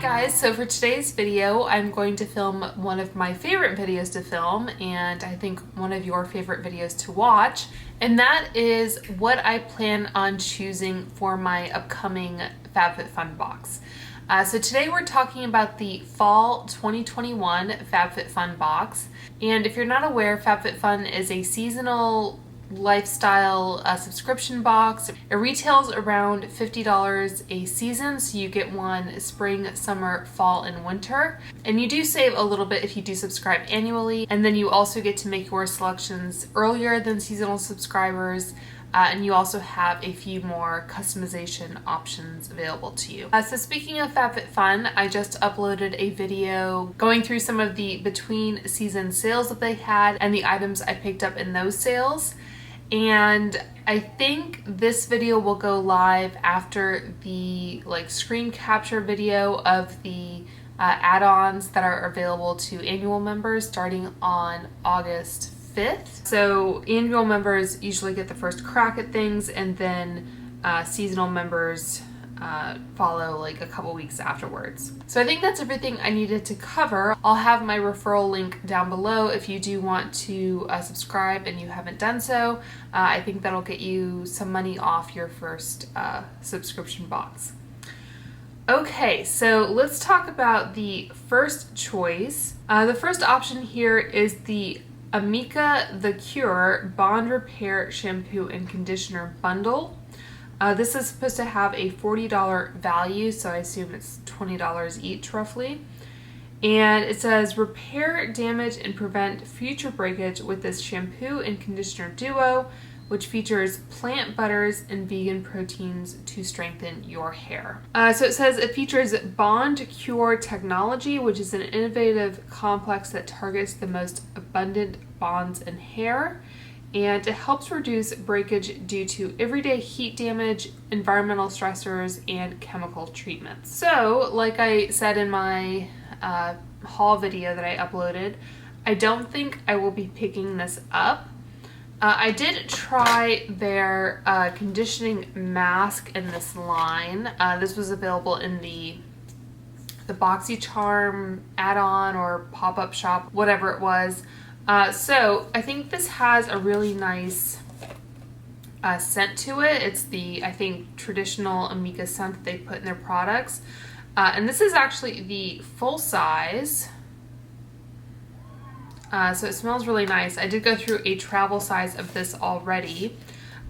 guys, so for today's video I'm going to film one of my favorite videos to film, and I think one of your favorite videos to watch, and that is what I plan on choosing for my upcoming FabFitFun box. So today we're talking about the Fall 2021 FabFitFun box, and if you're not aware, FabFitFun is a seasonal lifestyle subscription box. It retails around $50 a season, so you get one spring, summer, fall, and winter, and you do save a little bit if you do subscribe annually, and then you also get to make your selections earlier than seasonal subscribers. And you also have a few more customization options available to you. So speaking of FabFitFun, I just uploaded a video going through some of the between season sales that they had and the items I picked up in those sales. And I think this video will go live after the screen capture video of the add-ons that are available to annual members starting on August 5th. So annual members usually get the first crack at things, and then seasonal members follow a couple weeks afterwards. So I think that's everything I needed to cover. I'll have my referral link down below if you do want to subscribe and you haven't done so. I think that'll get you some money off your first subscription box. Okay, so let's talk about the first choice. The first option here is the Amika The Cure Bond Repair Shampoo and Conditioner Bundle. This is supposed to have a $40 value, so I assume it's $20 each roughly. And it says, repair damage and prevent future breakage with this shampoo and conditioner duo, which features plant butters and vegan proteins to strengthen your hair. So it says it features Bond Cure technology, which is an innovative complex that targets the most abundant bonds in hair, and it helps reduce breakage due to everyday heat damage, environmental stressors, and chemical treatments. So, like I said in my haul video that I uploaded, I don't think I will be picking this up. I did try their conditioning mask in this line. This was available in the BoxyCharm add-on or pop-up shop, whatever it was. So I think this has a really nice scent to it. It's the, I think, traditional Amika scent that they put in their products. And this is actually the full size. So it smells really nice. I did go through a travel size of this already.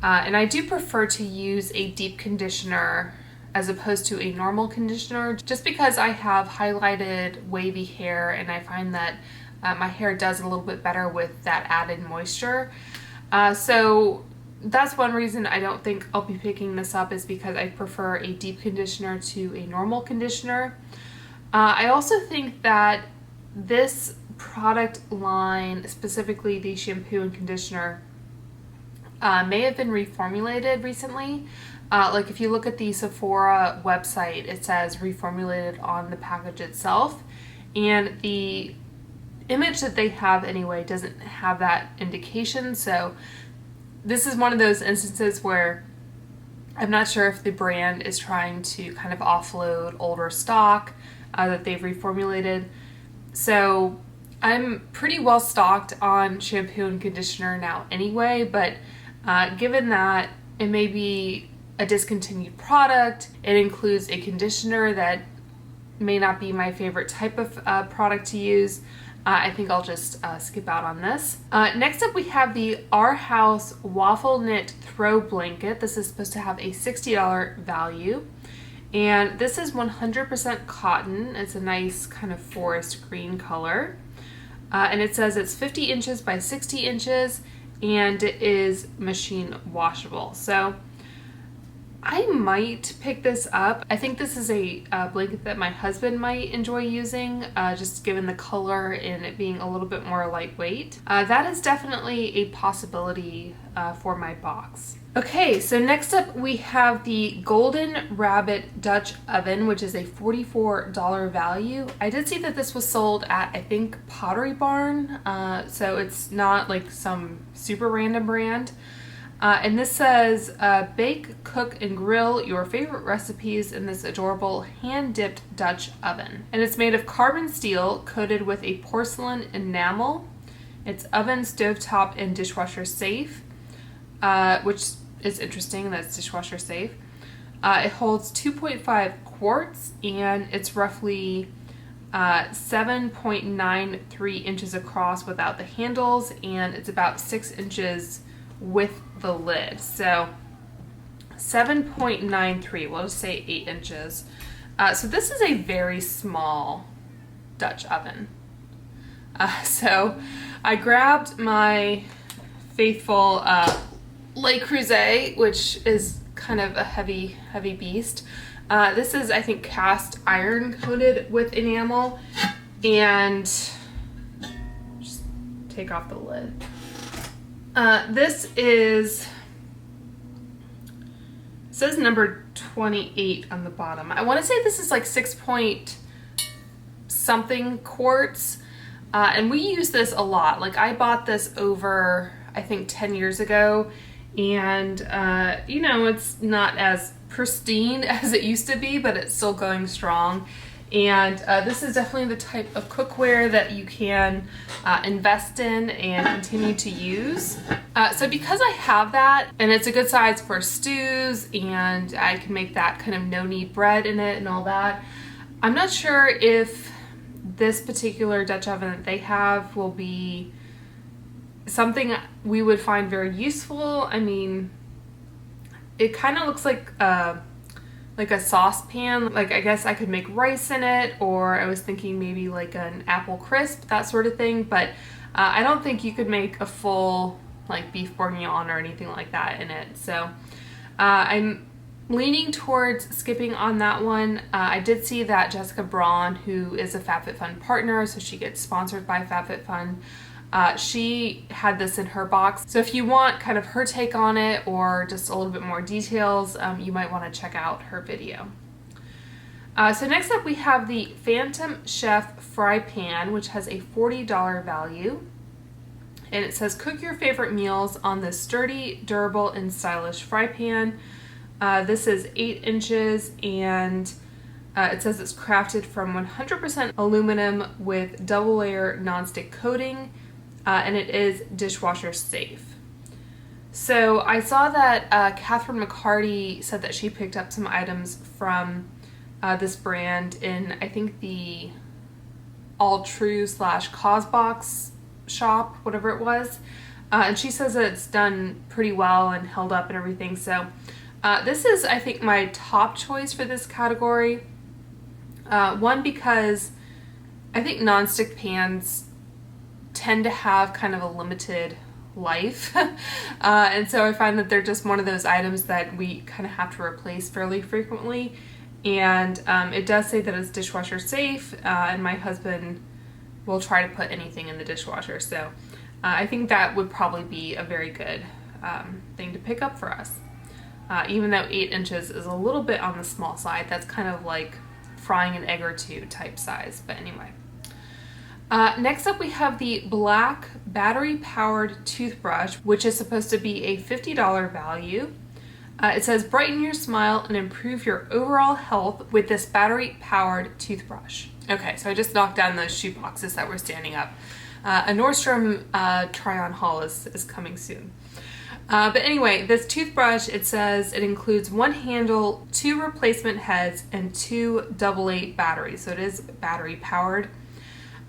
And I do prefer to use a deep conditioner as opposed to a normal conditioner, just because I have highlighted wavy hair, and I find that my hair does a little bit better with that added moisture. So that's one reason I don't think I'll be picking this up, is because I prefer a deep conditioner to a normal conditioner. I also think that this product line, specifically the shampoo and conditioner, may have been reformulated recently. Like if you look at the Sephora website, it says reformulated on the package itself, and the image that they have anyway doesn't have that indication. So this is one of those instances where I'm not sure if the brand is trying to kind of offload older stock that they've reformulated. So I'm pretty well stocked on shampoo and conditioner now anyway, but given that it may be a discontinued product, it includes a conditioner that may not be my favorite type of product to use, I think I'll just skip out on this. Next up we have the Our House Waffle Knit Throw Blanket. This is supposed to have a $60 value. And this is 100% cotton. It's a nice kind of forest green color. And it says it's 50 inches by 60 inches and it is machine washable. So I might pick this up. I think this is a blanket that my husband might enjoy using, just given the color and it being a little bit more lightweight. That is definitely a possibility for my box. Okay, so next up we have the Golden Rabbit Dutch Oven, which is a $44 value. I did see that this was sold at, I think, Pottery Barn, so it's not like some super random brand. And this says, bake, cook, and grill your favorite recipes in this adorable hand-dipped Dutch oven. And it's made of carbon steel coated with a porcelain enamel. It's oven, stovetop, and dishwasher safe, which is interesting. That's dishwasher safe. It holds 2.5 quarts, and it's roughly 7.93 inches across without the handles, and it's about 6 inches with the lid. So 7.93, we'll just say 8 inches. So this is a very small Dutch oven. So I grabbed my faithful Le Creuset, which is kind of a heavy beast. This is, I think, cast iron coated with enamel, and just take off the lid. This is, it says number 28 on the bottom. I want to say this is like 6 point something quarts, and we use this a lot. Like, I bought this over, I think, 10 years ago, and you know, it's not as pristine as it used to be, but it's still going strong. And this is definitely the type of cookware that you can invest in and continue to use. So because I have that, and it's a good size for stews, and I can make that kind of no-knead bread in it and all that, I'm not sure if this particular Dutch oven that they have will be something we would find very useful. I mean, it kind of looks like a saucepan. Like, I guess I could make rice in it, or I was thinking maybe like an apple crisp, that sort of thing. But I don't think you could make a full like beef bourguignon or anything like that in it. So I'm leaning towards skipping on that one. I did see that Jessica Braun, who is a FabFitFun partner, so she gets sponsored by FabFitFun, she had this in her box. So if you want kind of her take on it, or just a little bit more details, you might want to check out her video. So next up we have the Phantom Chef Fry Pan, which has a $40 value. And it says, cook your favorite meals on this sturdy, durable, and stylish fry pan. This is 8 inches, and it says it's crafted from 100% aluminum with double layer nonstick coating. And it is dishwasher safe. So I saw that Catherine McCarty said that she picked up some items from this brand in, I think, the All True / Cosbox shop, whatever it was. And she says that it's done pretty well and held up and everything. So this is, I think, my top choice for this category. One, because I think nonstick pans tend to have kind of a limited life. And so I find that they're just one of those items that we kind of have to replace fairly frequently. And it does say that it's dishwasher safe, and my husband will try to put anything in the dishwasher. So I think that would probably be a very good thing to pick up for us. Even though 8 inches is a little bit on the small side, that's kind of like frying an egg or two type size. But anyway. Next up we have the black battery-powered toothbrush, which is supposed to be a $50 value. It says, brighten your smile and improve your overall health with this battery-powered toothbrush. Okay, so I just knocked down those shoe boxes that were standing up. A Nordstrom try-on haul is coming soon. But anyway, this toothbrush, it says it includes 1 handle, 2 replacement heads, and 2 AA batteries. So it is battery-powered.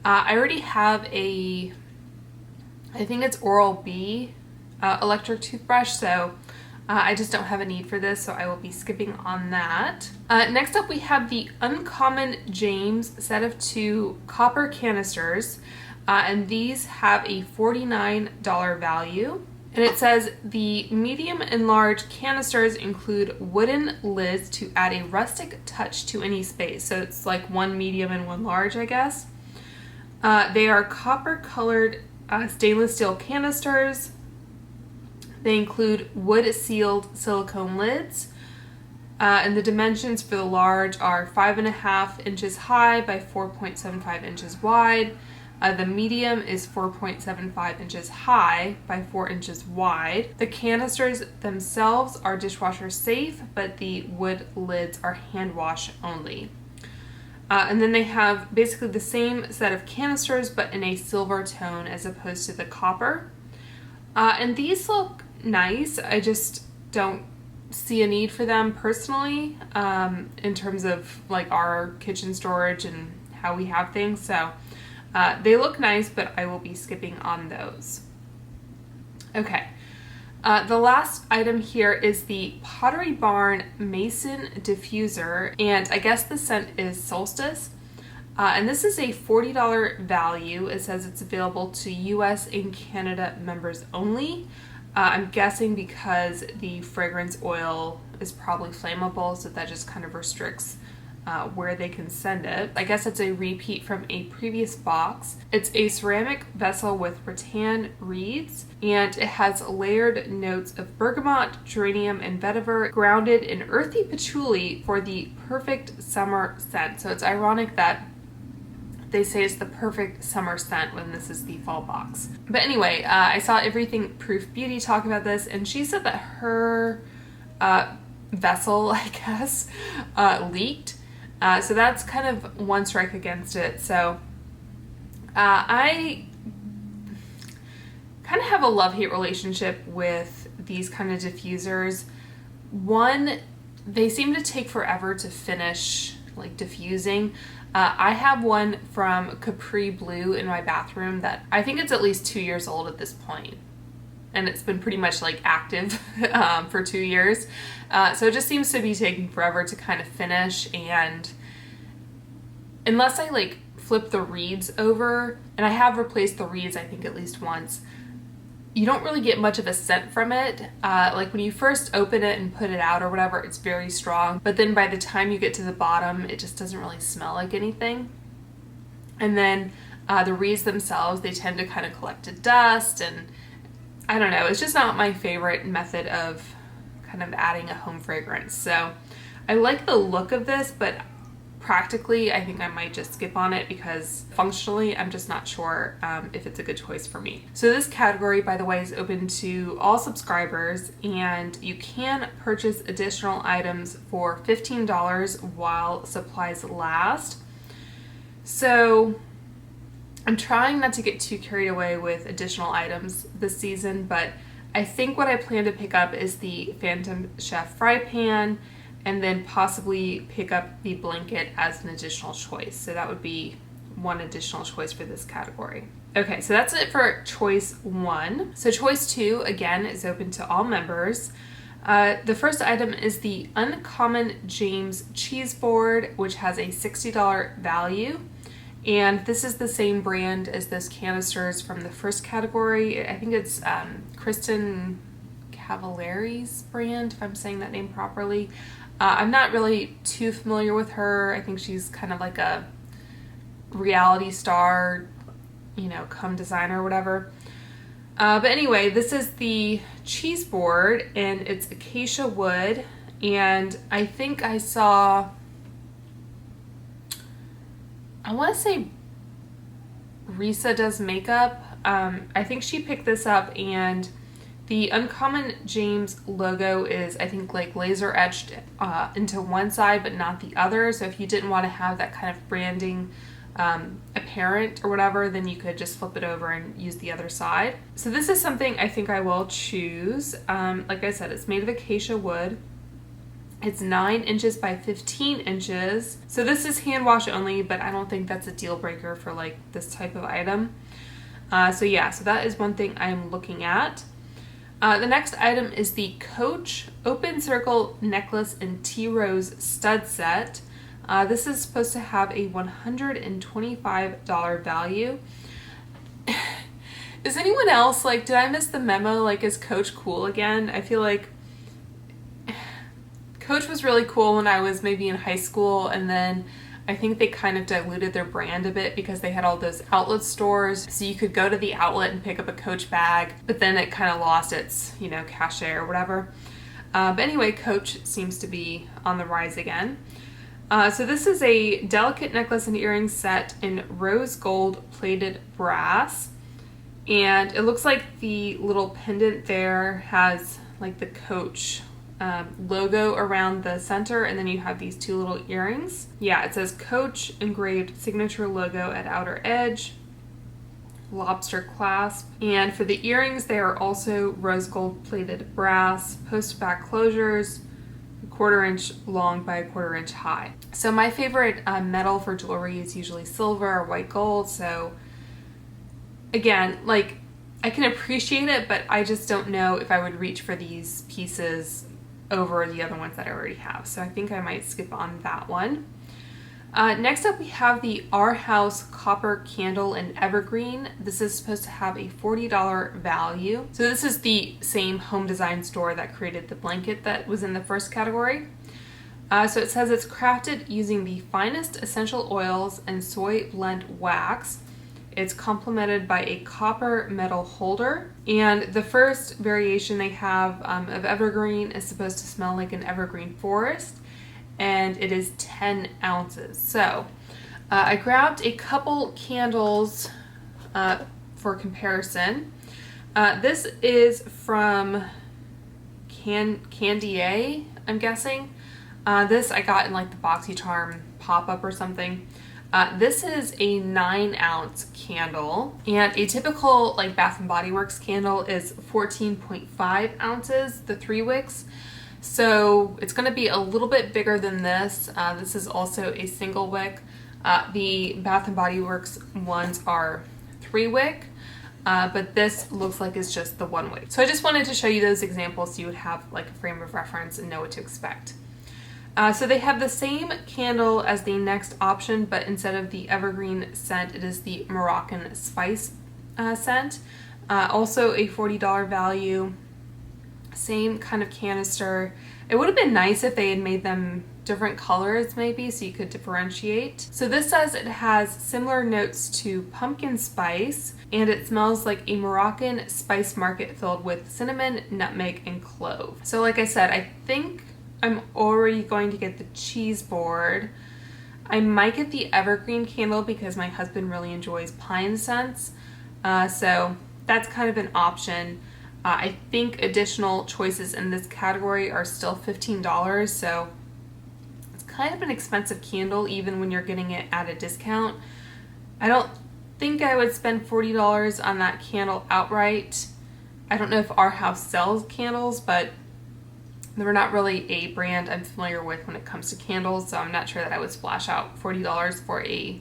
I already have I think it's Oral-B electric toothbrush, so I just don't have a need for this, so I will be skipping on that. Next up we have the Uncommon James set of 2 copper canisters, and these have a $49 value. And it says the medium and large canisters include wooden lids to add a rustic touch to any space. So it's like 1 medium and 1 large, I guess. They are copper colored stainless steel canisters. They include wood sealed silicone lids. And the dimensions for the large are 5.5 inches high by 4.75 inches wide. The medium is 4.75 inches high by 4 inches wide. The canisters themselves are dishwasher safe, but the wood lids are hand wash only. And then they have basically the same set of canisters, but in a silver tone as opposed to the copper. And these look nice. I just don't see a need for them personally, in terms of like our kitchen storage and how we have things. So they look nice, but I will be skipping on those. Okay. The last item here is the Pottery Barn Mason Diffuser, and I guess the scent is Solstice. And this is a $40 value. It says it's available to US and Canada members only. I'm guessing because the fragrance oil is probably flammable, so that just kind of restricts where they can send it. I guess it's a repeat from a previous box. It's a ceramic vessel with rattan reeds, and it has layered notes of bergamot, geranium, and vetiver, grounded in earthy patchouli for the perfect summer scent. So it's ironic that they say it's the perfect summer scent when this is the fall box. But anyway, I saw Everything Proof Beauty talk about this, and she said that her vessel, I guess, leaked. So that's kind of one strike against it. So I kind of have a love-hate relationship with these kind of diffusers. One, they seem to take forever to finish, like diffusing. I have one from Capri Blue in my bathroom that I think it's at least 2 years old at this point. And it's been pretty much like active for 2 years. So it just seems to be taking forever to kind of finish, and unless I like flip the reeds over, and I have replaced the reeds I think at least once, you don't really get much of a scent from it. Like when you first open it and put it out or whatever, it's very strong, but then by the time you get to the bottom, it just doesn't really smell like anything. And then the reeds themselves, they tend to kind of collect dust, and I don't know, it's just not my favorite method of kind of adding a home fragrance. So I like the look of this, but practically I think I might just skip on it because functionally I'm just not sure if it's a good choice for me. So this category, by the way, is open to all subscribers, and you can purchase additional items for $15 while supplies last. So I'm trying not to get too carried away with additional items this season, but I think what I plan to pick up is the Phantom Chef fry pan, and then possibly pick up the blanket as an additional choice. So that would be one additional choice for this category. Okay, so that's it for choice 1. So choice 2, again, is open to all members. The first item is the Uncommon James Cheese Board, which has a $60 value. And this is the same brand as those canisters from the first category. I think it's Kristen Cavallari's brand, if I'm saying that name properly. I'm not really too familiar with her. I think she's kind of like a reality star, you know, come designer or whatever. But anyway, this is the cheese board, and it's acacia wood. And I think I saw, I want to say Risa Does Makeup. I think she picked this up, and the Uncommon James logo is, I think, like laser etched into one side but not the other. So if you didn't want to have that kind of branding apparent or whatever, then you could just flip it over and use the other side. So this is something I think I will choose. Like I said, it's made of acacia wood. It's 9 inches by 15 inches. So this is hand wash only, but I don't think that's a deal breaker for like this type of item. So yeah, so that is one thing I'm looking at. The next item is the Coach Open Circle Necklace and T-Rose Stud Set. This is supposed to have a $125 value. Is anyone else, like, did I miss the memo? Like, is Coach cool again? I feel like Coach was really cool when I was maybe in high school, and then I think they kind of diluted their brand a bit because they had all those outlet stores. So you could go to the outlet and pick up a Coach bag, but then it kind of lost its, you know, cachet or whatever. But anyway, Coach seems to be on the rise again. So this is a delicate necklace and earring set in rose gold plated brass. And it looks like the little pendant there has like the Coach logo around the center, and then you have these two little earrings. Yeah, it says Coach engraved signature logo at outer edge, lobster clasp. And for the earrings, they are also rose gold plated brass, post back closures, 1/4 inch long by 1/4 inch high. So my favorite metal for jewelry is usually silver or white gold. So again, like, I can appreciate it, but I just don't know if I would reach for these pieces over the other ones that I already have. So I think I might skip on that one. Next up, we have the Our House Copper Candle in Evergreen. This is supposed to have a $40 value. So this is the same home design store that created the blanket that was in the first category. So it says it's crafted using the finest essential oils and soy blend wax. It's complemented by a copper metal holder. And the first variation they have of evergreen is supposed to smell like an evergreen forest, and it is 10 ounces. So I grabbed a couple candles for comparison. This is from Candia, I'm guessing. This I got in like the BoxyCharm pop-up or something. This is a 9-ounce candle, and a typical like Bath & Body Works candle is 14.5 ounces, the 3 wicks. So it's going to be a little bit bigger than this. This is also a single wick. The Bath & Body Works ones are 3 wick, but this looks like it's just the 1 wick. So I just wanted to show you those examples so you would have like a frame of reference and know what to expect. So they have the same candle as the next option, but instead of the evergreen scent, it is the Moroccan spice scent. Also a $40 value, same kind of canister. It would have been nice if they had made them different colors maybe so you could differentiate. So this says it has similar notes to pumpkin spice, and it smells like a Moroccan spice market filled with cinnamon, nutmeg, and clove. So like I said, I think I'm already going to get the cheese board. I might get the evergreen candle because my husband really enjoys pine scents. So that's kind of an option. I think additional choices in this category are still $15, so it's kind of an expensive candle even when you're getting it at a discount. I don't think I would spend $40 on that candle outright. I don't know if Our House sells candles, but they're not really a brand I'm familiar with when it comes to candles, so I'm not sure that I would splash out $40 for a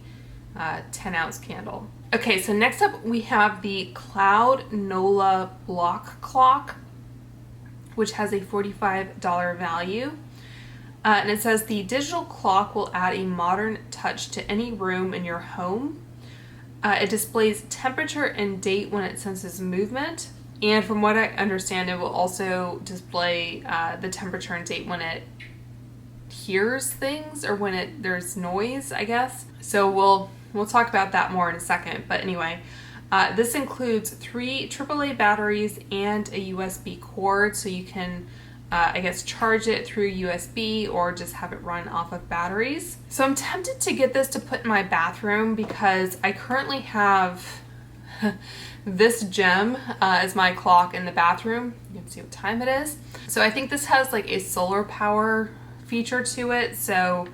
10-ounce candle. Okay, so next up we have the Cloud Nola Block Clock, which has a $45 value. And it says the digital clock will add a modern touch to any room in your home. It displays temperature and date when it senses movement. And from what I understand, it will also display the temperature and date when it hears things or when there's noise, I guess. So we'll talk about that more in a second. But anyway, this includes 3 AAA batteries and a USB cord, so you can, I guess, charge it through USB or just have it run off of batteries. So I'm tempted to get this to put in my bathroom because I currently have this gem as my clock in the bathroom. You can see what time it is. So I think this has like a solar power feature to it, so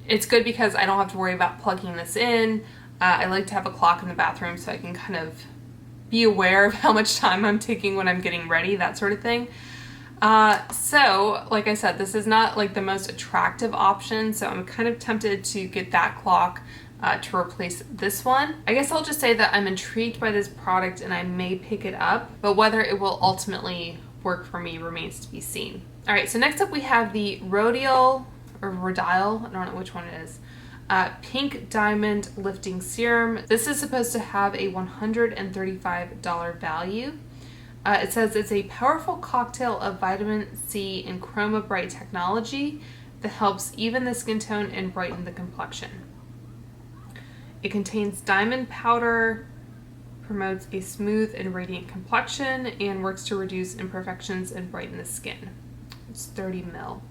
it's good because I don't have to worry about plugging this in. I like to have a clock in the bathroom so I can kind of be aware of how much time I'm taking when I'm getting ready, that sort of thing. So like I said, this is not like the most attractive option, so I'm kind of tempted to get that clock to replace this one. I guess I'll just say that I'm intrigued by this product and I may pick it up, but whether it will ultimately work for me remains to be seen. All right, so next up we have the Rodial, or Rodial, I don't know which one it is, Pink Diamond Lifting Serum. This is supposed to have a $135 value. It says it's a powerful cocktail of vitamin C and Chroma Bright technology that helps even the skin tone and brighten the complexion. It contains diamond powder, promotes a smooth and radiant complexion, and works to reduce imperfections and brighten the skin. It's 30 ml.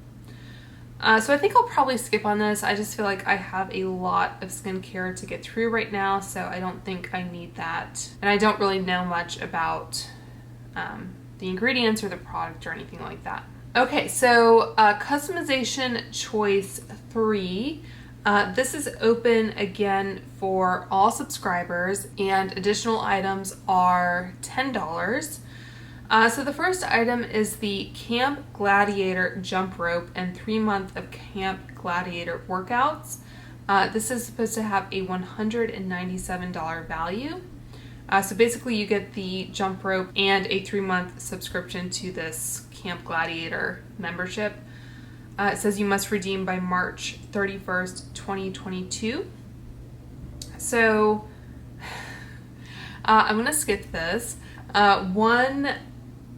So I think I'll probably skip on this. I just feel like I have a lot of skincare to get through right now, so I don't think I need that. And I don't really know much about the ingredients or the product or anything like that. Okay, so customization choice 3. This is open again for all subscribers, and additional items are $10. So the first item is the Camp Gladiator jump rope and 3 month of Camp Gladiator workouts. This is supposed to have a $197 value. So basically you get the jump rope and a 3 month subscription to this Camp Gladiator membership. It says you must redeem by March 31st, 2022. So I'm gonna skip this. One,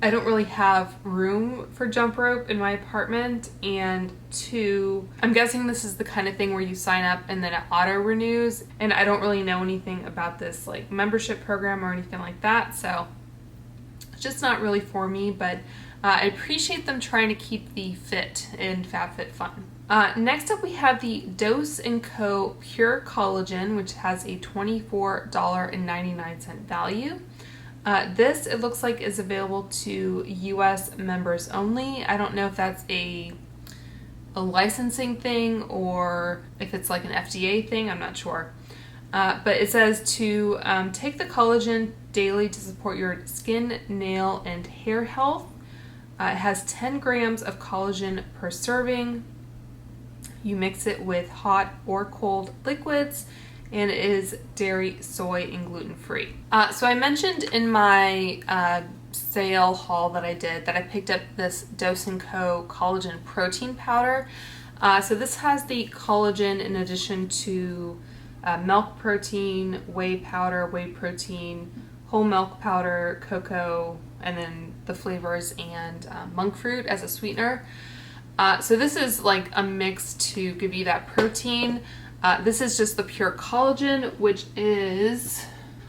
I don't really have room for jump rope in my apartment, and 2, I'm guessing this is the kind of thing where you sign up and then it auto renews, and I don't really know anything about this like membership program or anything like that, so it's just not really for me, but I appreciate them trying to keep the fit in FabFitFun. Next up we have the Dose & Co. Pure Collagen, which has a $24.99 value. This, it looks like, is available to US members only. I don't know if that's a licensing thing or if it's like an FDA thing, I'm not sure. But it says to take the collagen daily to support your skin, nail, and hair health. It has 10 grams of collagen per serving. You mix it with hot or cold liquids, and it is dairy, soy, and gluten-free. So I mentioned in my sale haul that I did that I picked up this Dose & Co. collagen protein powder. So this has the collagen in addition to milk protein, whey powder, whey protein, whole milk powder, cocoa, and then the flavors and monk fruit as a sweetener. So this is like a mix to give you that protein. This is just the pure collagen, which is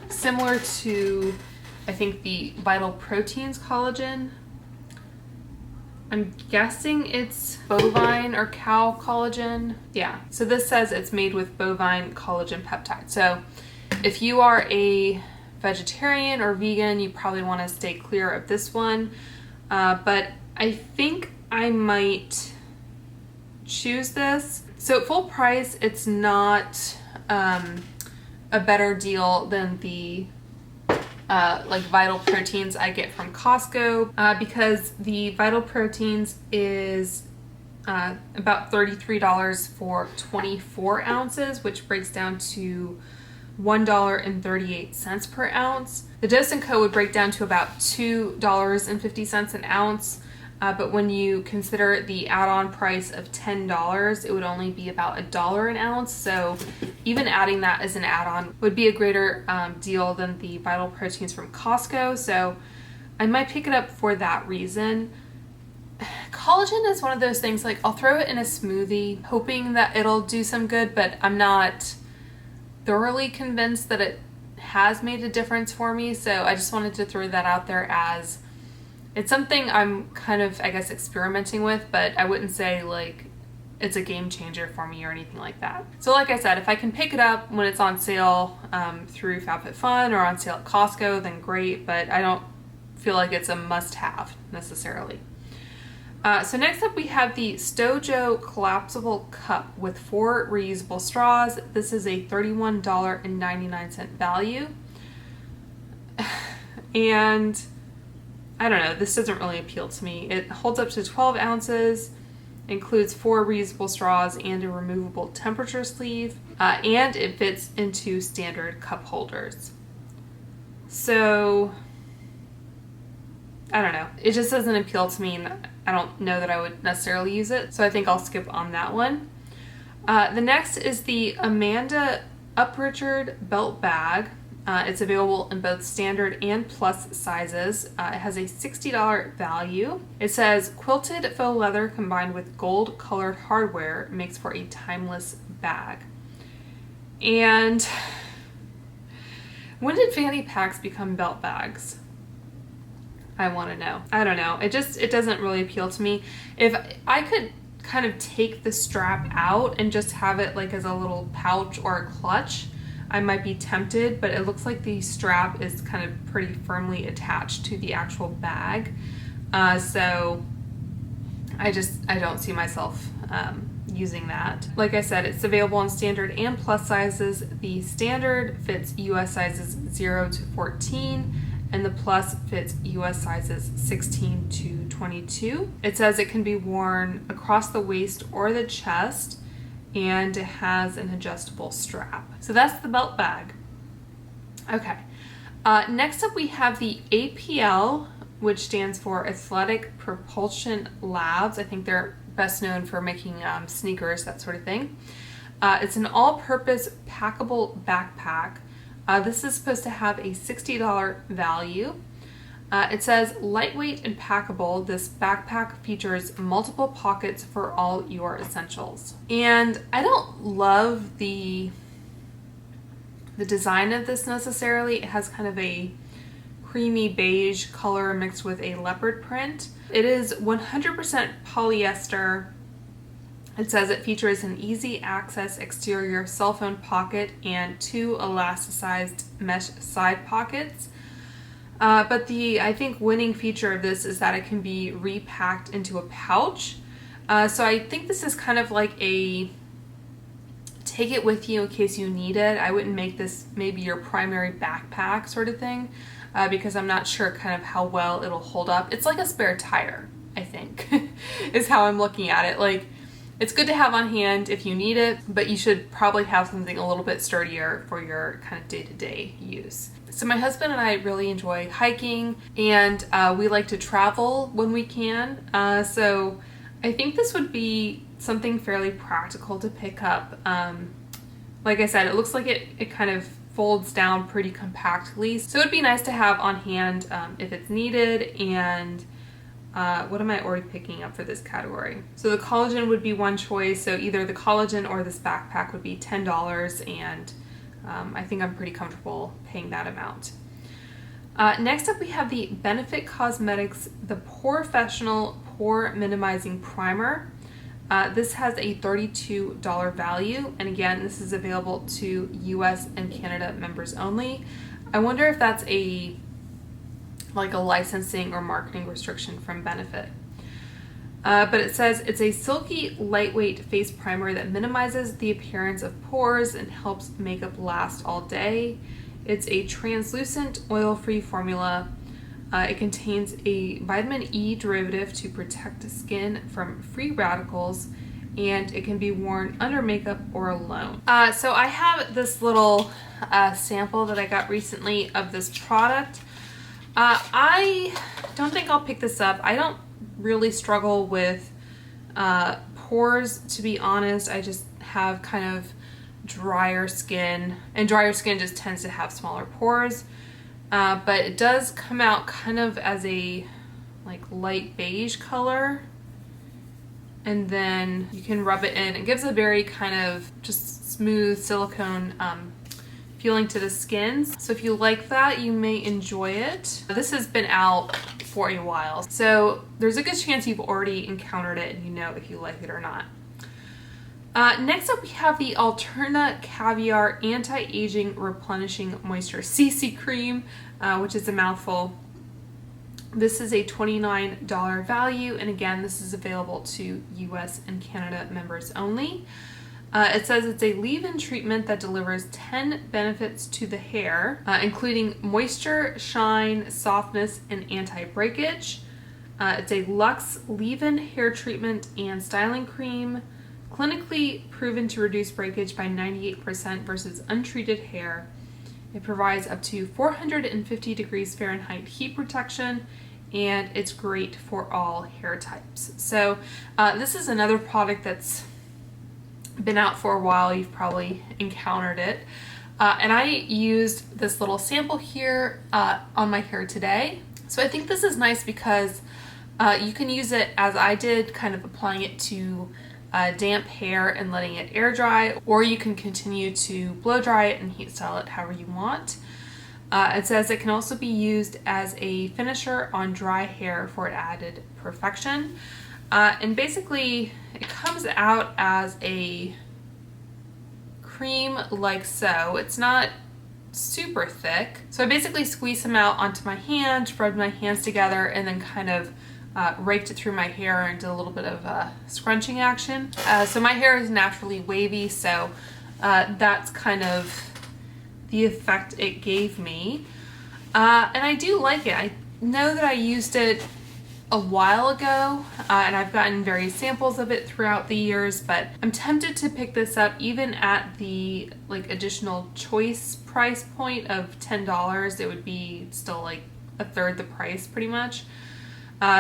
similar to, I think, the Vital Proteins collagen. I'm guessing it's bovine or cow collagen. Yeah, so this says it's made with bovine collagen peptide. So if you are a vegetarian or vegan, you probably want to stay clear of this one. But I think I might choose this. So at full price, it's not a better deal than the like Vital Proteins I get from Costco, because the Vital Proteins is about $33 for 24 ounces, which breaks down to $1.38 per ounce. The Dose & Co. would break down to about $2.50 an ounce. But when you consider the add-on price of $10, it would only be about $1 an ounce. So even adding that as an add-on would be a greater deal than the Vital Proteins from Costco. So I might pick it up for that reason. Collagen is one of those things, like I'll throw it in a smoothie hoping that it'll do some good, but I'm not thoroughly convinced that it has made a difference for me. So I just wanted to throw that out there as it's something I'm kind of, I guess, experimenting with, but I wouldn't say like it's a game changer for me or anything like that. So like I said, if I can pick it up when it's on sale through FabFitFun or on sale at Costco, then great, but I don't feel like it's a must-have necessarily. So next up we have the Stojo collapsible cup with 4 reusable straws. This is a $31.99 value. And I don't know, this doesn't really appeal to me. It holds up to 12 ounces, includes 4 reusable straws and a removable temperature sleeve, and it fits into standard cup holders. So, I don't know. It just doesn't appeal to me, and I don't know that I would necessarily use it, so I think I'll skip on that one. The next is the Amanda Uprichard belt bag. It's available in both standard and plus sizes. It has a $60 value. It says quilted faux leather combined with gold colored hardware makes for a timeless bag. And when did fanny packs become belt bags? I want to know. I don't know. It doesn't really appeal to me. If I could kind of take the strap out and just have it like as a little pouch or a clutch, I might be tempted, but it looks like the strap is kind of pretty firmly attached to the actual bag. So I don't see myself using that. Like I said, it's available in standard and plus sizes. The standard fits US sizes 0 to 14, and the plus fits US sizes 16 to 22. It says it can be worn across the waist or the chest, and it has an adjustable strap. So that's the belt bag. Okay. Next up we have the APL, which stands for Athletic Propulsion Labs. I think they're best known for making sneakers, that sort of thing. It's an all-purpose packable backpack. This is supposed to have a $60 value. It says lightweight and packable. This backpack features multiple pockets for all your essentials. And I don't love the design of this necessarily. It has kind of a creamy beige color mixed with a leopard print. It is 100% polyester. It says it features an easy access exterior cell phone pocket and 2 elasticized mesh side pockets. But the, I think, winning feature of this is that it can be repacked into a pouch. So I think this is kind of like a take it with you in case you need it. I wouldn't make this maybe your primary backpack sort of thing, because I'm not sure kind of how well it'll hold up. It's like a spare tire, I think, is how I'm looking at it. Like, it's good to have on hand if you need it, but you should probably have something a little bit sturdier for your kind of day-to-day use. So my husband and I really enjoy hiking, and we like to travel when we can. So I think this would be something fairly practical to pick up. Like I said, it looks like it kind of folds down pretty compactly. So it'd be nice to have on hand if it's needed. And what am I already picking up for this category? So the collagen would be one choice. So either the collagen or this backpack would be $10, and I think I'm pretty comfortable paying that amount. Next up we have the Benefit Cosmetics The Porefessional Pore Minimizing Primer. This has a $32 value, and again, this is available to US and Canada members only. I wonder if that's like a licensing or marketing restriction from Benefit. But it says it's a silky, lightweight face primer that minimizes the appearance of pores and helps makeup last all day. It's a translucent, oil-free formula. It contains a vitamin E derivative to protect the skin from free radicals, and it can be worn under makeup or alone. So I have this little sample that I got recently of this product. I don't think I'll pick this up. I don't really struggle with pores, to be honest. I just have kind of drier skin, and drier skin just tends to have smaller pores. But it does come out kind of as a like light beige color, and then you can rub it in. It gives a very kind of just smooth silicone feeling to the skin. So if you like that, you may enjoy it. This has been out for a while, so there's a good chance you've already encountered it and you know if you like it or not. Next up we have the Alterna Caviar Anti-Aging Replenishing Moisture CC Cream, which is a mouthful. This is a $29 value, and again, this is available to US and Canada members only. It says it's a leave-in treatment that delivers 10 benefits to the hair, including moisture, shine, softness, and anti-breakage. It's a luxe leave-in hair treatment and styling cream, clinically proven to reduce breakage by 98% versus untreated hair. It provides up to 450 degrees Fahrenheit heat protection, and it's great for all hair types. So this is another product that's been out for a while. You've probably encountered it. And I used this little sample here on my hair today. So I think this is nice because you can use it as I did, kind of applying it to damp hair and letting it air dry, or you can continue to blow dry it and heat style it however you want. It says it can also be used as a finisher on dry hair for added perfection. And basically it comes out as a cream like so. It's not super thick. So I basically squeezed some out onto my hand, rubbed my hands together, and then kind of raked it through my hair and did a little bit of scrunching action. So my hair is naturally wavy, so that's kind of the effect it gave me. And I do like it. I know that I used it a while ago, and I've gotten various samples of it throughout the years, but I'm tempted to pick this up even at the like additional choice price point of $10. It would be still like a third the price pretty much.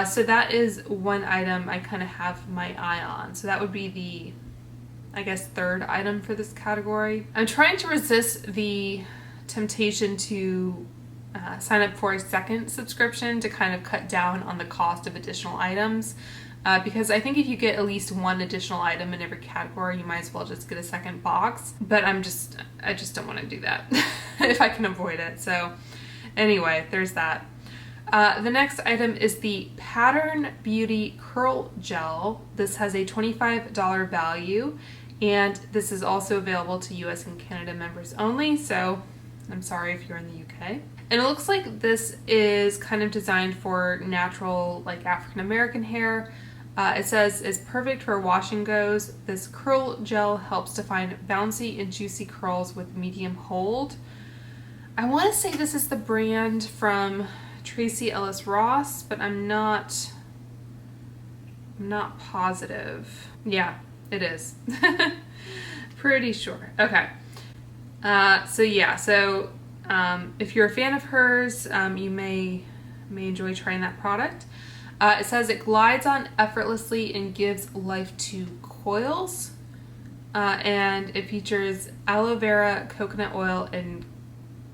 So that is one item I kind of have my eye on. So that would be the, I guess, third item for this category. I'm trying to resist the temptation to sign up for a second subscription to kind of cut down on the cost of additional items, because I think if you get at least one additional item in every category, you might as well just get a second box. But I just don't want to do that if I can avoid it. So anyway, there's that. The next item is the Pattern Beauty Curl Gel. This has a $25 value, and this is also available to US and Canada members only, so I'm sorry if you're in the UK. And it looks like this is kind of designed for natural, like African American hair. It says it's perfect for wash and goes. This curl gel helps to find bouncy and juicy curls with medium hold. I want to say this is the brand from Tracy Ellis Ross, but I'm not positive. Yeah, it is. Pretty sure. Okay. So if you're a fan of hers, you may enjoy trying that product. It says it glides on effortlessly and gives life to coils. And it features aloe vera, coconut oil, and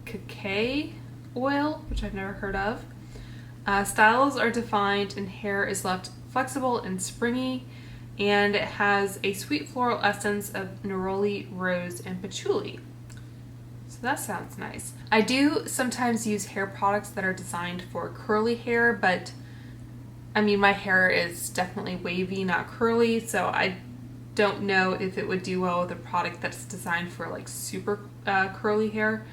cacao oil, which I've never heard of. Styles are defined and hair is left flexible and springy, and it has a sweet floral essence of neroli, rose, and patchouli. So that sounds nice. I do sometimes use hair products that are designed for curly hair, but I mean, my hair is definitely wavy, not curly, so I don't know if it would do well with a product that's designed for like super curly hair.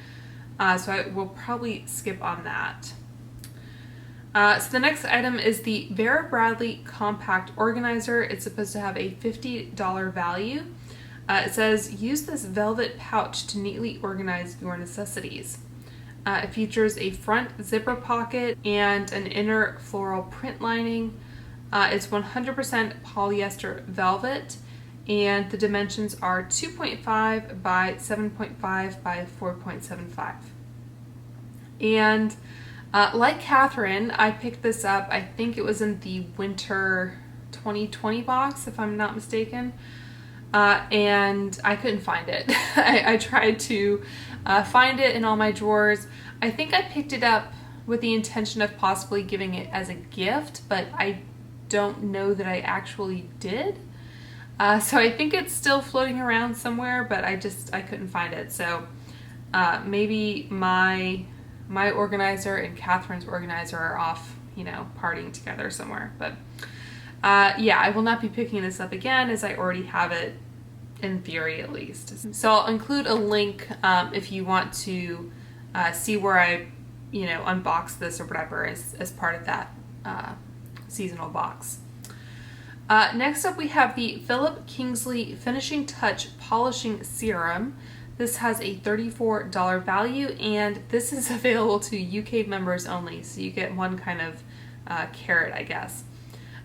So I will probably skip on that. So the next item is the Vera Bradley Compact Organizer. It's supposed to have a $50 value. It says, use this velvet pouch to neatly organize your necessities. It features a front zipper pocket and an inner floral print lining. It's 100% polyester velvet, and the dimensions are 2.5 by 7.5 by 4.75. And like Catherine, I picked this up, I think it was in the winter 2020 box, if I'm not mistaken, and I couldn't find it. I tried to find it in all my drawers. I think I picked it up with the intention of possibly giving it as a gift, but I don't know that I actually did. So I think it's still floating around somewhere, but I couldn't find it. So maybe my organizer and Catherine's organizer are off, partying together somewhere. But yeah, I will not be picking this up again, as I already have it, in theory at least. So I'll include a link if you want to see where I, unbox this or whatever as part of that seasonal box. Next up we have the Philip Kingsley Finishing Touch Polishing Serum. This has a $34 value, and this is available to UK members only, so you get one kind of carrot, I guess.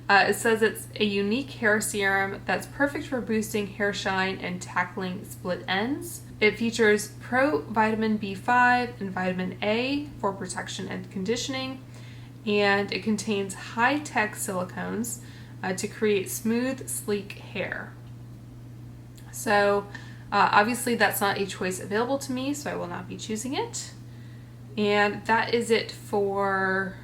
It says it's a unique hair serum that's perfect for boosting hair shine and tackling split ends. It features Pro Vitamin B5 and Vitamin A for protection and conditioning, and it contains high-tech silicones to create smooth, sleek hair. So obviously that's not a choice available to me, so I will not be choosing it. And that is it for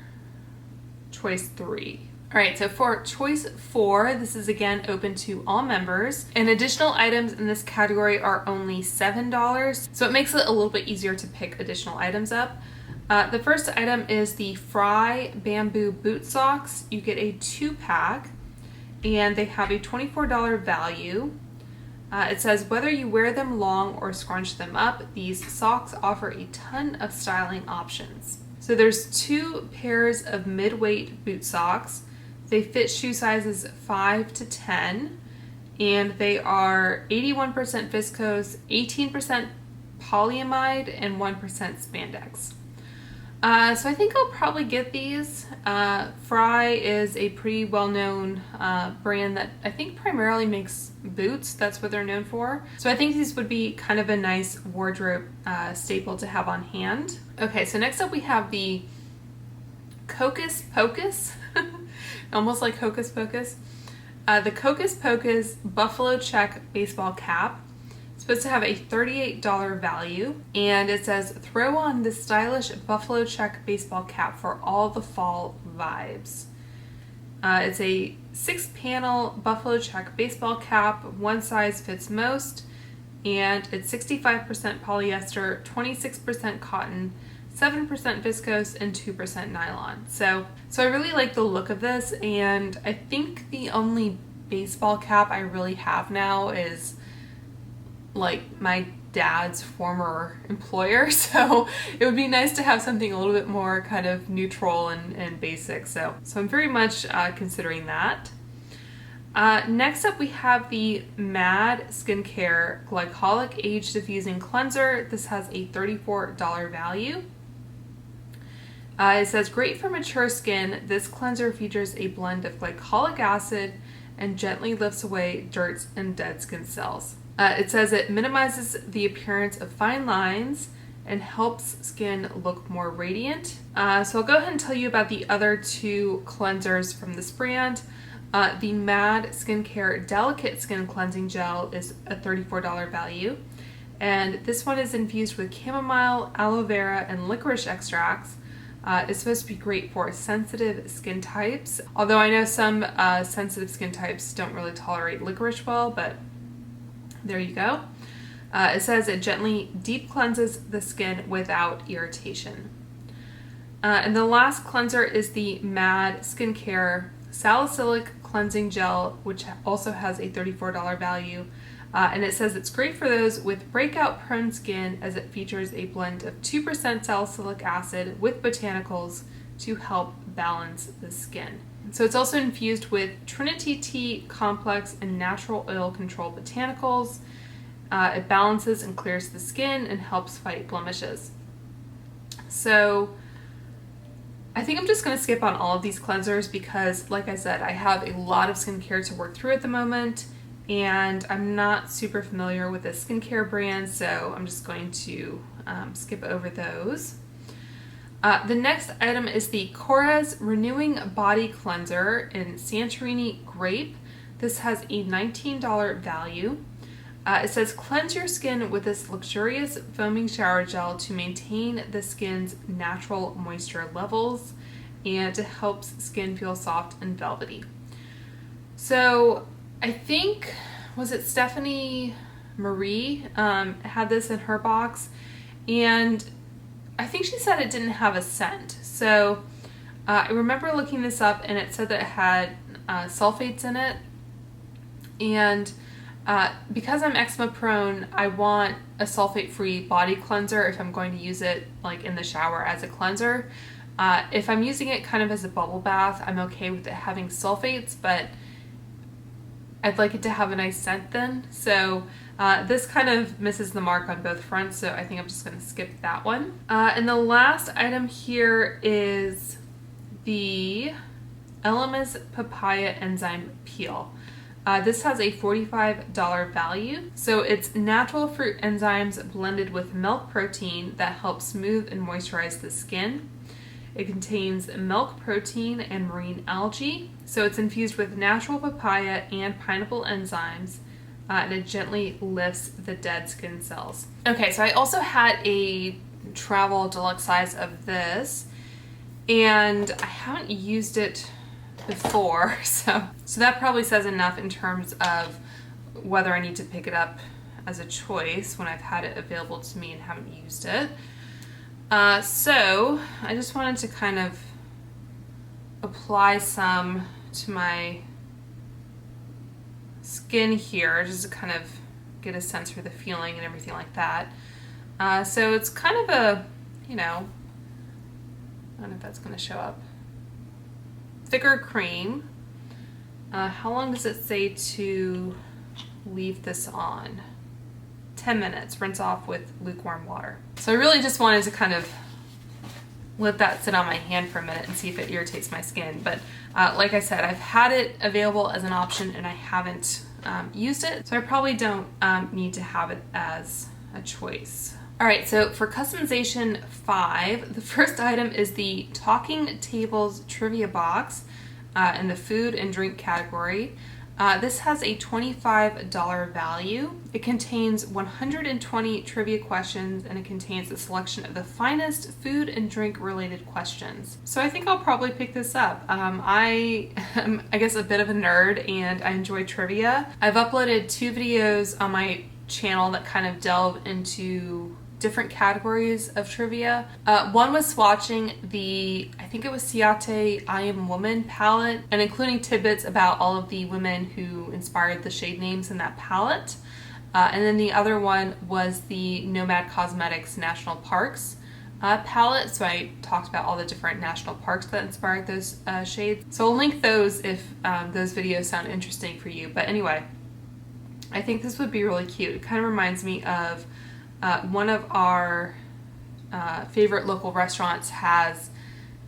choice 3. Alright, so for choice 4, this is again open to all members, and additional items in this category are only $7, so it makes it a little bit easier to pick additional items up. The first item is the FRYE Bamboo Boot Socks. You get a 2-pack, and they have a $24 value. It says, whether you wear them long or scrunch them up, these socks offer a ton of styling options. So there's 2 pairs of mid-weight boot socks. They fit shoe sizes 5 to 10, and they are 81% viscose, 18% polyamide, and 1% spandex. So I think I'll probably get these. FRYE is a pretty well-known brand that I think primarily makes boots. That's what they're known for. So I think these would be kind of a nice wardrobe staple to have on hand. Okay, so next up we have the Hocus Pocus, almost like Hocus Pocus. The Hocus Pocus Buffalo Check baseball cap. It's supposed to have a $38 value, and it says, throw on this stylish buffalo check baseball cap for all the fall vibes. It's a 6-panel buffalo check baseball cap. One size fits most, and it's 65% polyester, 26% cotton, 7% viscose, and 2% nylon. So I really like the look of this, and I think the only baseball cap I really have now is like my dad's former employer, so it would be nice to have something a little bit more kind of neutral and basic. So I'm very much considering that. Next up we have the MAD Skincare Glycolic Age Diffusing Cleanser. This has a $34 value. It says, great for mature skin. This cleanser features a blend of glycolic acid and gently lifts away dirt and dead skin cells. It says it minimizes the appearance of fine lines and helps skin look more radiant. So I'll go ahead and tell you about the other 2 cleansers from this brand. The MAD Skincare Delicate Skin Cleansing Gel is a $34 value. And this one is infused with chamomile, aloe vera, and licorice extracts. It's supposed to be great for sensitive skin types. Although I know some sensitive skin types don't really tolerate licorice well, but there you go. It says it gently deep cleanses the skin without irritation. And the last cleanser is the MAD Skincare Salicylic Cleansing Gel, which also has a $34 value. And it says it's great for those with breakout prone skin, as it features a blend of 2% salicylic acid with botanicals to help balance the skin. So it's also infused with Trinity Tea Complex and Natural Oil Control botanicals. It balances and clears the skin and helps fight blemishes. So I think I'm just going to skip on all of these cleansers because, like I said, I have a lot of skincare to work through at the moment, and I'm not super familiar with the skincare brands, so I'm just going to skip over those. The next item is the Korres Renewing Body Cleanser in Santorini Grape. This has a $19 value. It says, cleanse your skin with this luxurious foaming shower gel to maintain the skin's natural moisture levels and to help skin feel soft and velvety. So I think, was it Stephanie Marie had this in her box, and I think she said it didn't have a scent. So I remember looking this up, and it said that it had sulfates in it. And because I'm eczema prone, I want a sulfate-free body cleanser if I'm going to use it like in the shower as a cleanser. If I'm using it kind of as a bubble bath, I'm okay with it having sulfates, but I'd like it to have a nice scent then. So this kind of misses the mark on both fronts, so I think I'm just going to skip that one. And the last item here is the Elemis Papaya Enzyme Peel. This has a $45 value. So it's natural fruit enzymes blended with milk protein that help smooth and moisturize the skin. It contains milk protein and marine algae. So it's infused with natural papaya and pineapple enzymes, and it gently lifts the dead skin cells. Okay, so I also had a travel deluxe size of this, and I haven't used it before, so that probably says enough in terms of whether I need to pick it up as a choice when I've had it available to me and haven't used it. So I just wanted to kind of apply some to my skin here just to kind of get a sense for the feeling and everything like that. So it's kind of a, you know, I don't know if that's going to show up. Thicker cream. How long does it say to leave this on? 10 minutes. Rinse off with lukewarm water. So I really just wanted to kind of let that sit on my hand for a minute and see if it irritates my skin. But like I said, I've had it available as an option and I haven't used it. So I probably don't need to have it as a choice. All right, so for customization 5, the first item is the Talking Tables Trivia Box in the food and drink category. This has a $25 value. It contains 120 trivia questions and it contains a selection of the finest food and drink related questions. So I think I'll probably pick this up. I am, I guess, a bit of a nerd and I enjoy trivia. I've uploaded 2 videos on my channel that kind of delve into different categories of trivia. One was swatching the, I think it was Ciate I Am Woman palette and including tidbits about all of the women who inspired the shade names in that palette. And then the other one was the Nomad Cosmetics National Parks palette. So I talked about all the different national parks that inspired those shades. So I'll link those if those videos sound interesting for you. But anyway, I think this would be really cute. It kind of reminds me of one of our favorite local restaurants has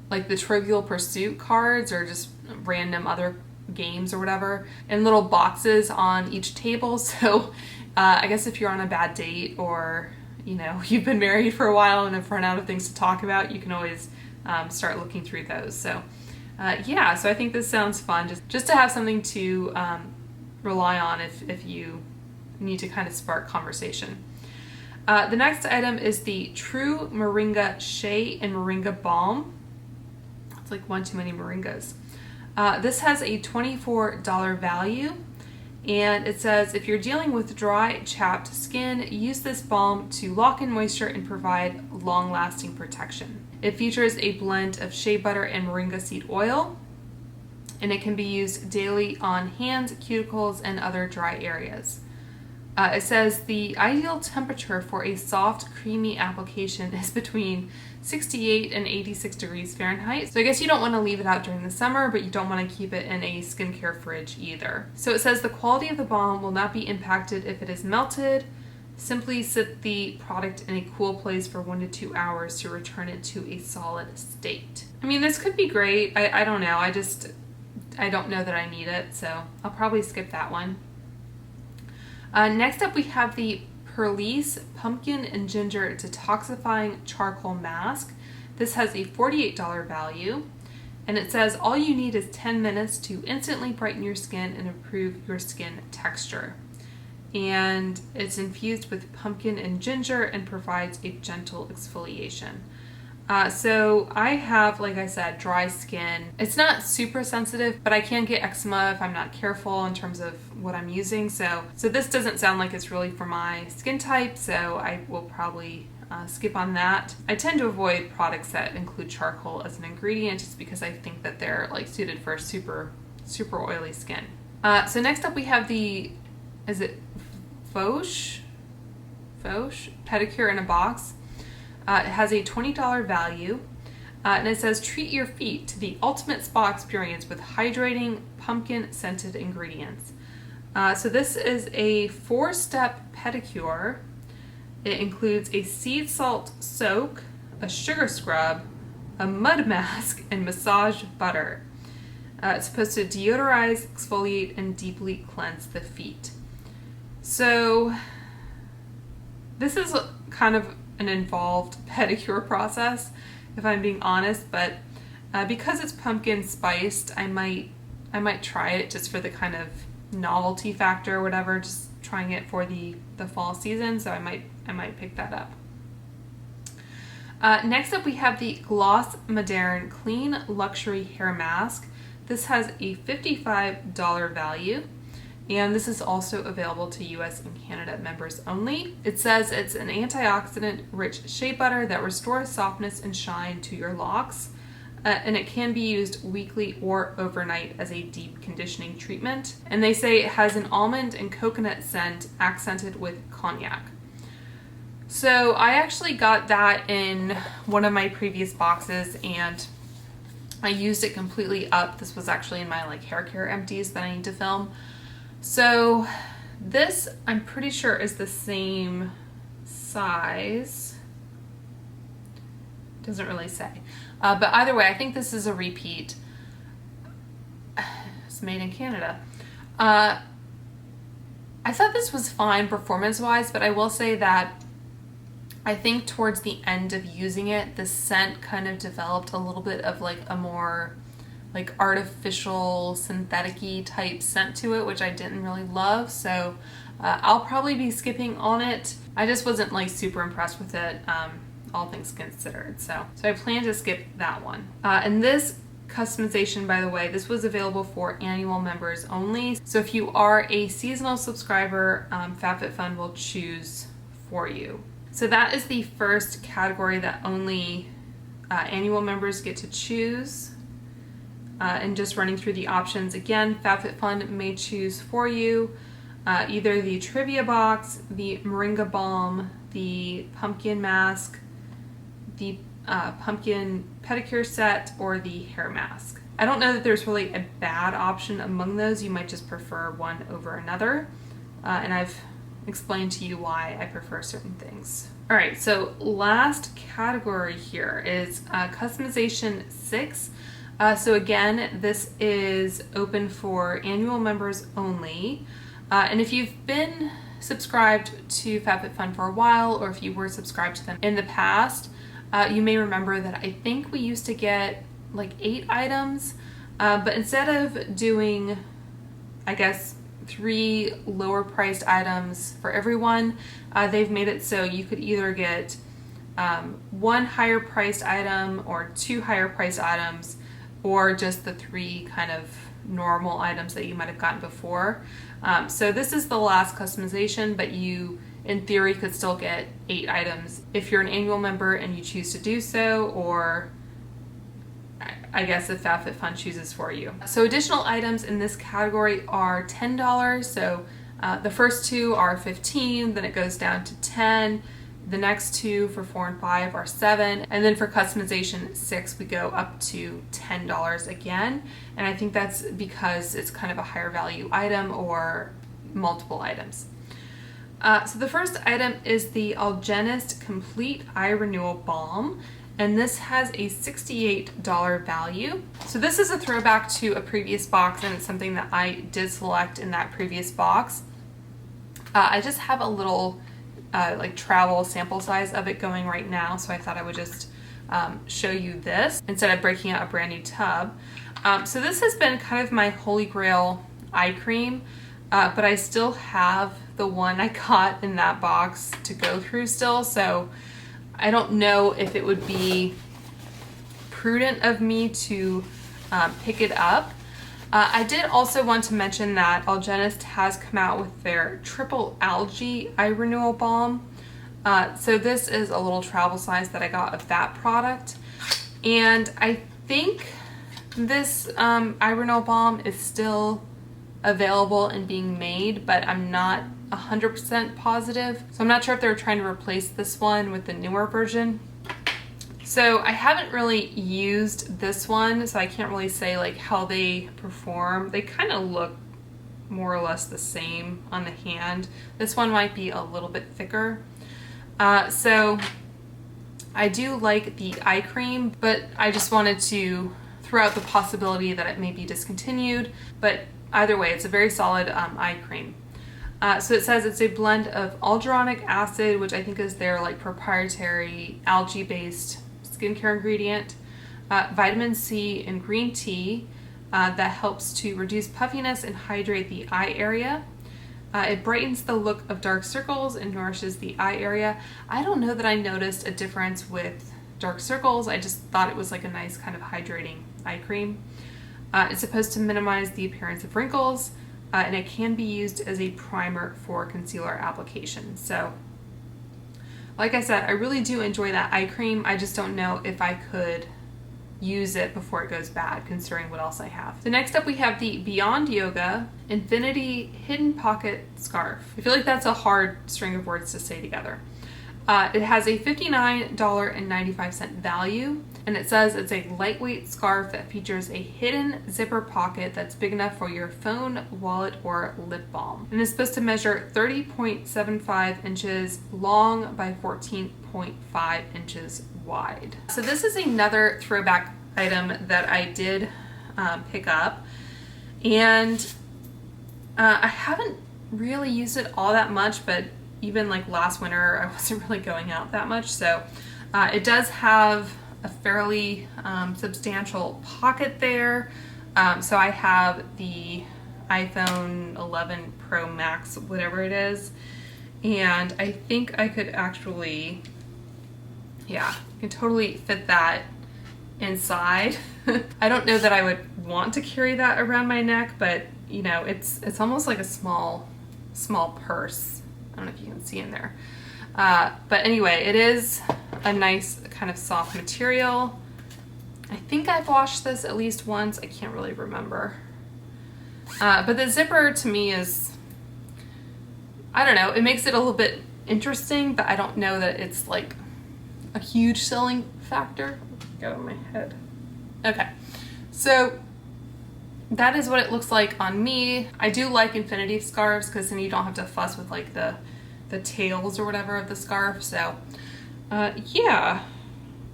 like the Trivial Pursuit cards or just random other games or whatever in little boxes on each table. So I guess if you're on a bad date or, you know, you've been married for a while and have run out of things to talk about, you can always start looking through those. So yeah, so I think this sounds fun just to have something to rely on if you need to kind of spark conversation. The next item is the True Moringa Shea and Moringa Balm. It's like one too many moringas. This has a $24 value and it says if you're dealing with dry, chapped skin, use this balm to lock in moisture and provide long-lasting protection. It features a blend of shea butter and moringa seed oil and it can be used daily on hands, cuticles, and other dry areas. It says the ideal temperature for a soft, creamy application is between 68 and 86 degrees Fahrenheit. So I guess you don't want to leave it out during the summer, but you don't want to keep it in a skincare fridge either. So it says the quality of the balm will not be impacted if it is melted. Simply sit the product in a cool place for 1 to 2 hours to return it to a solid state. I mean, this could be great. I don't know. I don't know that I need it, so I'll probably skip that one. Next up we have the Perlice Pumpkin and Ginger Detoxifying Charcoal Mask. This has a $48 value and it says all you need is 10 minutes to instantly brighten your skin and improve your skin texture. And it's infused with pumpkin and ginger and provides a gentle exfoliation. So I have, like I said, dry skin. It's not super sensitive, but I can get eczema if I'm not careful in terms of what I'm using. So this doesn't sound like it's really for my skin type, so I will probably skip on that. I tend to avoid products that include charcoal as an ingredient just because I think that they're like suited for super oily skin. So next up we have the, is it Fauche Pedicure in a Box. It has a $20 value and it says treat your feet to the ultimate spa experience with hydrating pumpkin scented ingredients. So this is a 4-step pedicure. It includes a sea salt soak, a sugar scrub, a mud mask, and massage butter. It's supposed to deodorize, exfoliate, and deeply cleanse the feet. So this is kind of an involved pedicure process, if I'm being honest, but because it's pumpkin spiced, I might try it just for the kind of novelty factor or whatever, just trying it for the fall season, so I might pick that up. Next up we have the Gloss Moderne Clean Luxury Hair Mask. This has a $55 value. And this is also available to US and Canada members only. It says it's an antioxidant-rich shea butter that restores softness and shine to your locks. and it can be used weekly or overnight as a deep conditioning treatment. And they say it has an almond and coconut scent accented with cognac. So I actually got that in one of my previous boxes and I used it completely up. This was actually in my like hair care empties that I need to film. So this, I'm pretty sure, is the same size. Doesn't really say. But either way, I think this is a repeat. It's made in Canada. I thought this was fine performance-wise, but I will say that I think towards the end of using it, the scent kind of developed a little bit of like a more like artificial, synthetic-y type scent to it, which I didn't really love. So I'll probably be skipping on it. I just wasn't like super impressed with it, all things considered. So I plan to skip that one. And this customization, by the way, this was available for annual members only. So if you are a seasonal subscriber, FabFitFun will choose for you. So that is the first category that only annual members get to choose. And just running through the options again, FabFitFun may choose for you either the trivia box, the moringa balm, the pumpkin mask, the pumpkin pedicure set, or the hair mask. I don't know that there's really a bad option among those. You might just prefer one over another. And I've explained to you why I prefer certain things. All right, so last category here is customization 6. So again, this is open for annual members only. And if you've been subscribed to FabFitFun for a while, or if you were subscribed to them in the past, you may remember that I think we used to get like 8 items, but instead of doing, I guess, 3 lower priced items for everyone, they've made it so you could either get 1 higher priced item or 2 higher priced items, or just the 3 kind of normal items that you might have gotten before. So this is the last customization, but you, in theory, could still get 8 items if you're an annual member and you choose to do so, or I guess if FabFitFun chooses for you. So additional items in this category are $10. So the first 2 are $15, then it goes down to $10. The next 2 for 4 and 5 are $7, and then for customization 6 we go up to $10 again. And I think that's because it's kind of a higher value item or multiple items. So the first item is the Algenist Complete Eye Renewal Balm, and this has a $68 value. So this is a throwback to a previous box, and it's something that I did select in that previous box. I just have a little like travel sample size of it going right now, so I thought I would just show you this instead of breaking out a brand new tub. So this has been kind of my holy grail eye cream, but I still have the one I got in that box to go through still, so I don't know if it would be prudent of me to pick it up. I did also want to mention that Algenist has come out with their Triple Algae Eye Renewal Balm. So this is a little travel size that I got of that product. And I think this eye renewal balm is still available and being made, but I'm not 100% positive. So I'm not sure if they're trying to replace this one with the newer version. So I haven't really used this one, so I can't really say like how they perform. They kind of look more or less the same on the hand. This one might be a little bit thicker. So I do like the eye cream, but I just wanted to throw out the possibility that it may be discontinued. But either way, it's a very solid eye cream. So it says it's a blend of aldronic acid, which I think is their like proprietary algae-based skincare ingredient, vitamin C and green tea that helps to reduce puffiness and hydrate the eye area. It brightens the look of dark circles and nourishes the eye area. I don't know that I noticed a difference with dark circles. I just thought it was like a nice kind of hydrating eye cream. It's supposed to minimize the appearance of wrinkles, and it can be used as a primer for concealer application. So like I said, I really do enjoy that eye cream. I just don't know if I could use it before it goes bad, considering what else I have. So next up we have the Beyond Yoga Infinity Hidden Pocket Scarf. I feel like that's a hard string of words to say together. It has a $59.95 value, and it says it's a lightweight scarf that features a hidden zipper pocket that's big enough for your phone, wallet, or lip balm. And it's supposed to measure 30.75 inches long by 14.5 inches wide. So this is another throwback item that I did pick up, and I haven't really used it all that much, but even like last winter, I wasn't really going out that much. So it does have a fairly substantial pocket there. So I have the iPhone 11 Pro Max, whatever it is. And I think I could actually, yeah, I can totally fit that inside. I don't know that I would want to carry that around my neck, but you know, it's almost like a small purse. I don't know if you can see in there. But anyway, it is a nice kind of soft material. I think I've washed this at least once. I can't really remember. But the zipper to me is, I don't know, it makes it a little bit interesting, but I don't know that it's like a huge selling factor. Go in my head. Okay, so that is what it looks like on me. I do like infinity scarves because then you don't have to fuss with like the tails or whatever of the scarf. So yeah,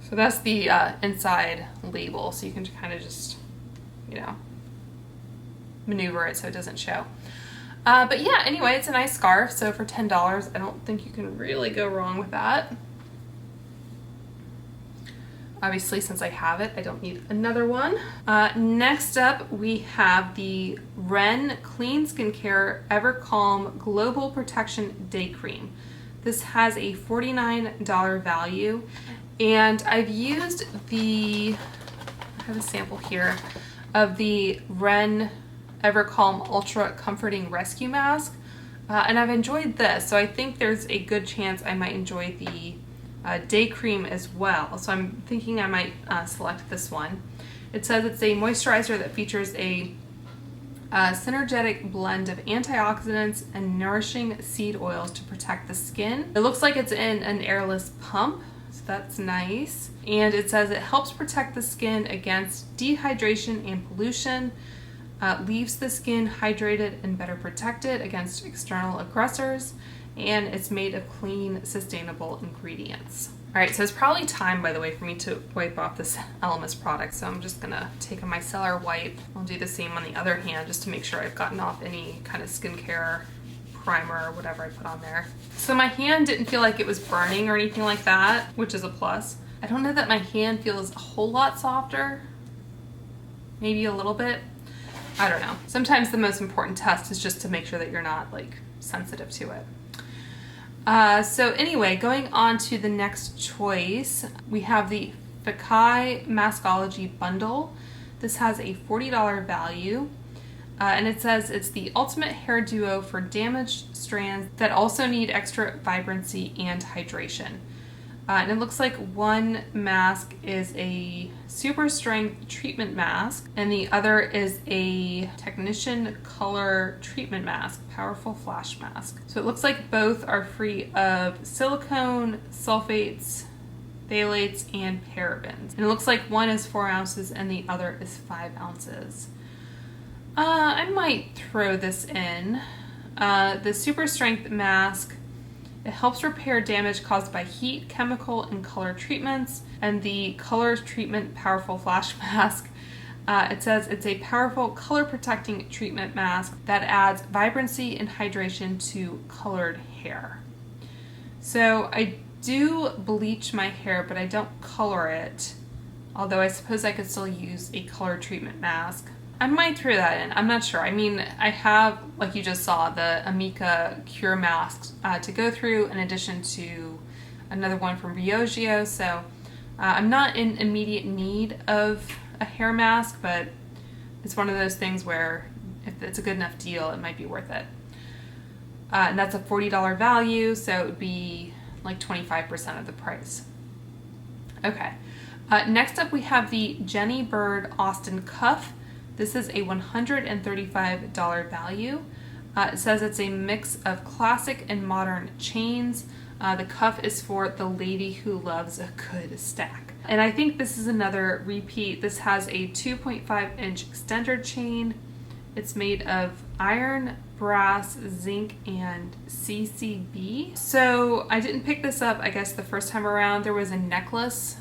so that's the inside label. So you can kind of just, you know, maneuver it so it doesn't show. But yeah, anyway, it's a nice scarf. So for $10, I don't think you can really go wrong with that. Obviously, since I have it, I don't need another one. Next up, we have the Ren Clean Skincare Ever Calm Global Protection Day Cream. This has a $49 value, and I've used I have a sample here of the Ren Ever Calm Ultra Comforting Rescue Mask, and I've enjoyed this, so I think there's a good chance I might enjoy the day cream as well. So I'm thinking I might select this one. It says it's a moisturizer that features a synergetic blend of antioxidants and nourishing seed oils to protect the skin. It looks like it's in an airless pump, so that's nice. And it says it helps protect the skin against dehydration and pollution, leaves the skin hydrated and better protected against external aggressors, and it's made of clean, sustainable ingredients. All right, so it's probably time, by the way, for me to wipe off this Elemis product. So I'm just gonna take a micellar wipe. I'll do the same on the other hand just to make sure I've gotten off any kind of skincare primer or whatever I put on there. So my hand didn't feel like it was burning or anything like that, which is a plus. I don't know that my hand feels a whole lot softer. Maybe a little bit. I don't know. Sometimes the most important test is just to make sure that you're not like sensitive to it. So anyway, going on to the next choice, we have the FRYE Maskology Bundle. This has a $40 value, and it says it's the ultimate hair duo for damaged strands that also need extra vibrancy and hydration. And it looks like one mask is a super strength treatment mask and the other is a technician color treatment mask, powerful flash mask. So it looks like both are free of silicone, sulfates, phthalates, and parabens. And it looks like one is 4 ounces and the other is 5 ounces. I might throw this in. The super strength mask, it helps repair damage caused by heat, chemical, and color treatments. And the color treatment powerful flash mask, it says it's a powerful color protecting treatment mask that adds vibrancy and hydration to colored hair. So I do bleach my hair, but I don't color it. Although I suppose I could still use a color treatment mask. I might throw that in. I'm not sure. I mean, I have, like you just saw, the Amika Cure masks to go through in addition to another one from Briogeo. So I'm not in immediate need of a hair mask, but it's one of those things where if it's a good enough deal, it might be worth it. And that's a $40 value, so it would be like 25% of the price. Okay. Next up we have the Jenny Bird Austin Cuff. This is a $135 value. It says it's a mix of classic and modern chains. The cuff is for the lady who loves a good stack. And I think this is another repeat. This has a 2.5 inch extender chain. It's made of iron, brass, zinc, and CCB. So I didn't pick this up, I guess, the first time around. There was a necklace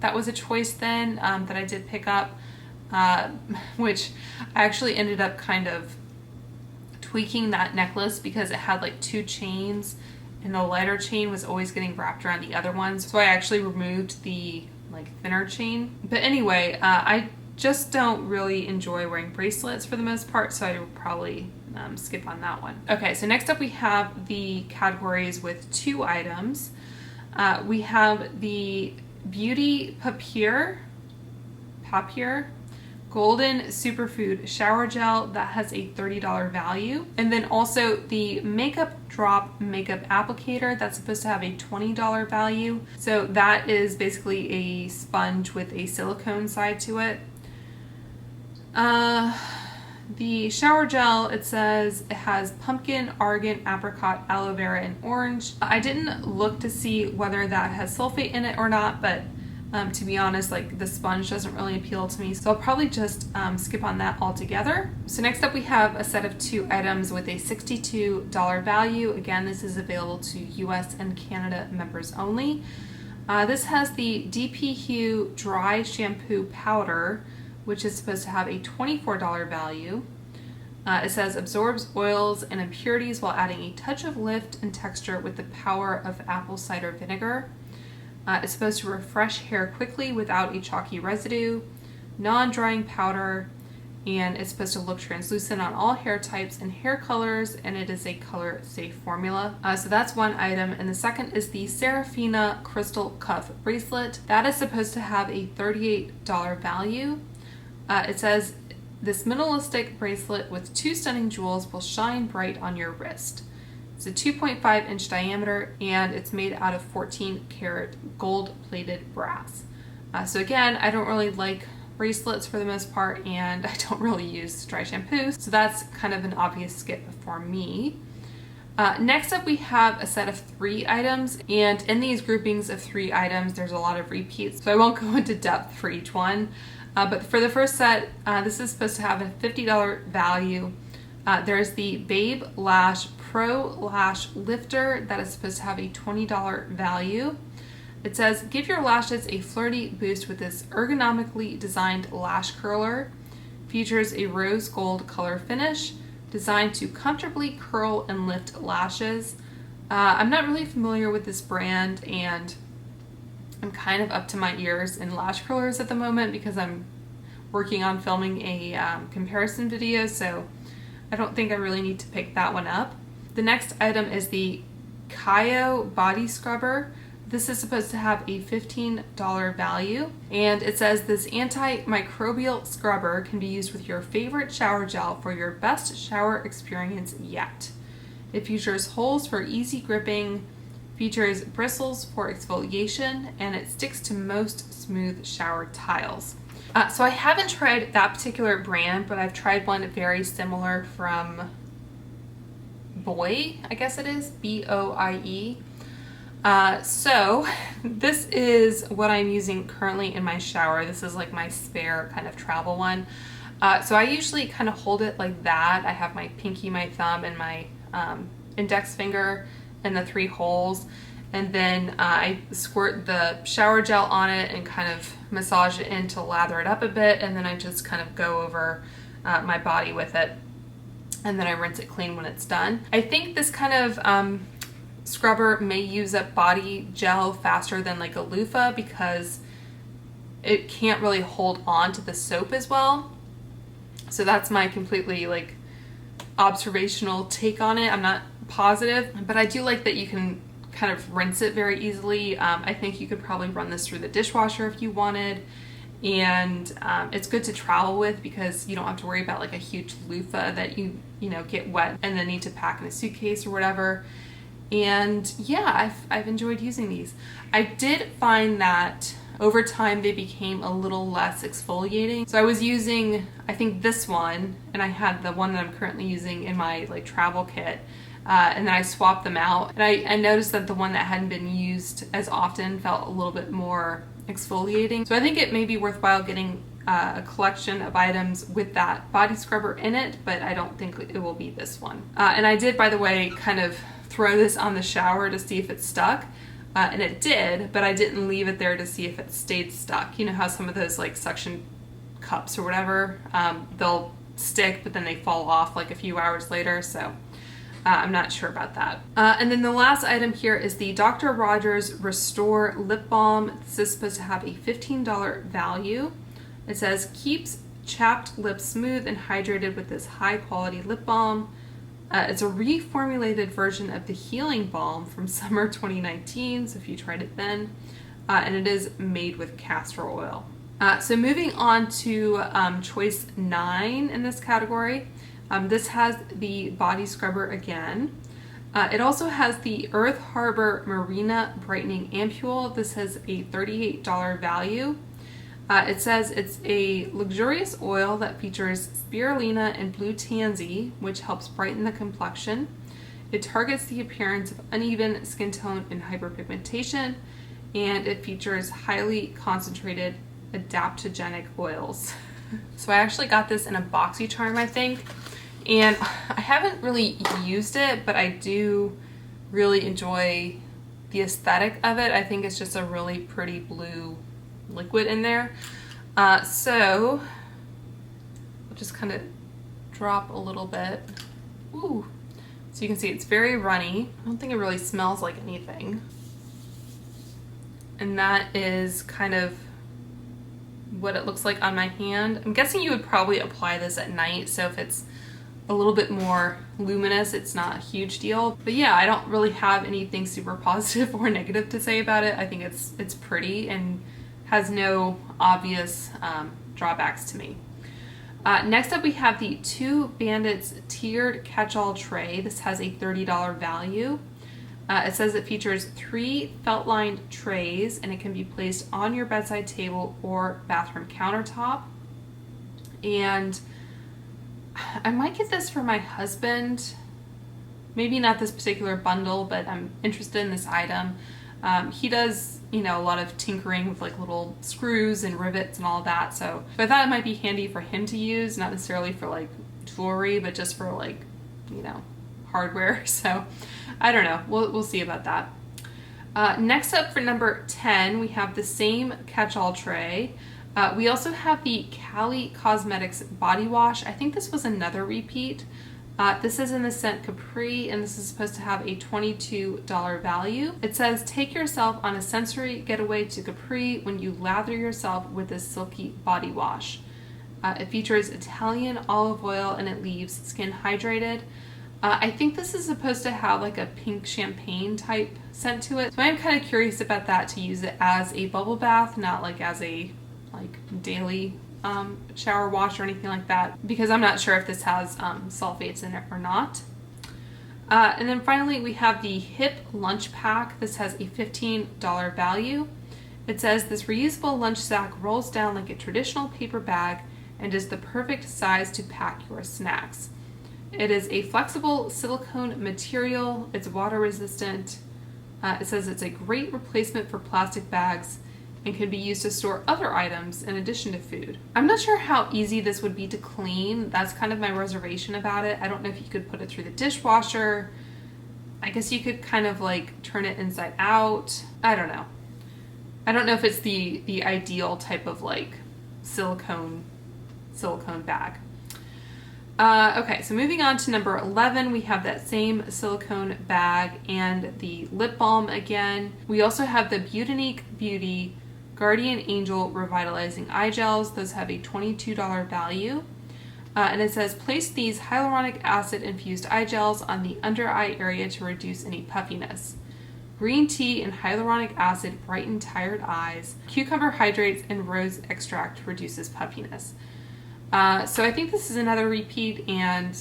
that was a choice then that I did pick up, which I actually ended up kind of tweaking that necklace because it had like 2 chains and the lighter chain was always getting wrapped around the other ones. So I actually removed the like thinner chain. But anyway, I just don't really enjoy wearing bracelets for the most part, so I would probably skip on that one. Okay, so next up we have the categories with 2 items. We have the Beauty Papier Golden Superfood Shower Gel that has a $30 value. And then also the Makeup Drop Makeup Applicator that's supposed to have a $20 value. So that is basically a sponge with a silicone side to it. The shower gel, it says it has pumpkin, argan, apricot, aloe vera, and orange. I didn't look to see whether that has sulfate in it or not, but to be honest, like the sponge doesn't really appeal to me, so I'll probably just skip on that altogether. So next up we have a set of 2 items with a $62 value. Again, this is available to US and Canada members only. This has the DP Hue Dry Shampoo Powder, which is supposed to have a $24 value. It says absorbs oils and impurities while adding a touch of lift and texture with the power of apple cider vinegar. It's supposed to refresh hair quickly without a chalky residue, non-drying powder, and it's supposed to look translucent on all hair types and hair colors, and it is a color-safe formula. So that's one item, and the second is the Serafina Crystal Cuff Bracelet. That is supposed to have a $38 value. It says, this minimalistic bracelet with 2 stunning jewels will shine bright on your wrist. It's a 2.5 inch diameter and it's made out of 14 karat gold plated brass. So again, I don't really like bracelets for the most part, and I don't really use dry shampoo, so that's kind of an obvious skip for me. Next up we have a set of 3 items, and in these groupings of 3 items there's a lot of repeats, so I won't go into depth for each one. But for the first set, this is supposed to have a $50 value. There's the Babe Lash Pro Lash Lifter that is supposed to have a $20 value. It says, give your lashes a flirty boost with this ergonomically designed lash curler. Features a rose gold color finish designed to comfortably curl and lift lashes. I'm not really familiar with this brand, and I'm kind of up to my ears in lash curlers at the moment because I'm working on filming a comparison video, so I don't think I really need to pick that one up. The next item is the Kaio Body Scrubber. This is supposed to have a $15 value, and it says this antimicrobial scrubber can be used with your favorite shower gel for your best shower experience yet. It features holes for easy gripping, features bristles for exfoliation, and it sticks to most smooth shower tiles. So I haven't tried that particular brand, but I've tried one very similar from Boie, I guess it is, B-O-I-E. So this is what I'm using currently in my shower. This is like my spare kind of travel one. So I usually kind of hold it like that. I have my pinky, my thumb, and my index finger in the 3 holes. And then I squirt the shower gel on it and kind of massage it in to lather it up a bit. And then I just kind of go over my body with it. And then I rinse it clean when it's done. I think this kind of scrubber may use up body gel faster than like a loofah because it can't really hold on to the soap as well. So that's my completely like observational take on it. I'm not positive, but I do like that you can kind of rinse it very easily. I think you could probably run this through the dishwasher if you wanted, and it's good to travel with because you don't have to worry about like a huge loofah that you know get wet and then need to pack in a suitcase or whatever. And yeah, I've enjoyed using these. I did find that over time they became a little less exfoliating. So I was using, I think, this one, and I had the one that I'm currently using in my like travel kit. And then I swapped them out, and I noticed that the one that hadn't been used as often felt a little bit more exfoliating. So I think it may be worthwhile getting a collection of items with that body scrubber in it, but I don't think it will be this one. And I did, by the way, kind of throw this on the shower to see if it stuck, and it did, but I didn't leave it there to see if it stayed stuck. You know how some of those like suction cups or whatever, they'll stick, but then they fall off like a few hours later, so I'm not sure about that. And then the last item here is the Dr. Rogers Restore Lip Balm. This is supposed to have a $15 value. It says, keeps chapped lips smooth and hydrated with this high quality lip balm. It's a reformulated version of the Healing Balm from summer 2019, so if you tried it then. And it is made with castor oil. So moving on to choice 9 in this category. This has the body scrubber again. It also has the Earth Harbor Marina Brightening Ampule. This has a $38 value. It says it's a luxurious oil that features spirulina and blue tansy, which helps brighten the complexion. It targets the appearance of uneven skin tone and hyperpigmentation, and it features highly concentrated adaptogenic oils. So I actually got this in a BoxyCharm, I think. And I haven't really used it, but I do really enjoy the aesthetic of it. I think it's just a really pretty blue liquid in there. So I'll just kind of drop a little bit. Ooh. So you can see it's very runny. I don't think it really smells like anything. And that is kind of what it looks like on my hand. I'm guessing you would probably apply this at night, so if it's a little bit more luminous, it's not a huge deal. But yeah, I don't really have anything super positive or negative to say about it. I think it's pretty and has no obvious drawbacks to me. Next up we have the Two Bandits Tiered Catch-All Tray. This has a $30 value. It says it features 3 felt-lined trays, and it can be placed on your bedside table or bathroom countertop. And I might get this for my husband. Maybe not this particular bundle, but I'm interested in this item. He does, you know, a lot of tinkering with like little screws and rivets and all that. So I thought it might be handy for him to use, not necessarily for like jewelry, but just for like, you know, hardware. So I don't know. We'll see about that. Next up for number 10, we have the same catch-all tray. We also have the Cali Cosmetics Body Wash. I think this was another repeat. This is in the scent Capri, and this is supposed to have a $22 value. It says, take yourself on a sensory getaway to Capri when you lather yourself with this silky body wash. It features Italian olive oil, and it leaves skin hydrated. I think this is supposed to have like a pink champagne type scent to it. So I'm kind of curious about that, to use it as a bubble bath, not like as a daily shower wash or anything like that, because I'm not sure if this has sulfates in it or not. And then finally we have the Hip Lunch Pack. This has a $15 value. It says this reusable lunch sack rolls down like a traditional paper bag and is the perfect size to pack your snacks. It is a flexible silicone material. It's water resistant. It says it's a great replacement for plastic bags and can be used to store other items in addition to food. I'm not sure how easy this would be to clean. That's kind of my reservation about it. I don't know if you could put it through the dishwasher. I guess you could kind of like turn it inside out. I don't know. I don't know if it's the ideal type of like silicone bag. Okay, so moving on to number 11, we have that same silicone bag and the lip balm again. We also have the Beautinique Beauty Guardian Angel Revitalizing Eye Gels. Those have a $22 value. And it says, place these hyaluronic acid infused eye gels on the under eye area to reduce any puffiness. Green tea and hyaluronic acid brighten tired eyes. Cucumber hydrates and rose extract reduces puffiness. So I think this is another repeat, and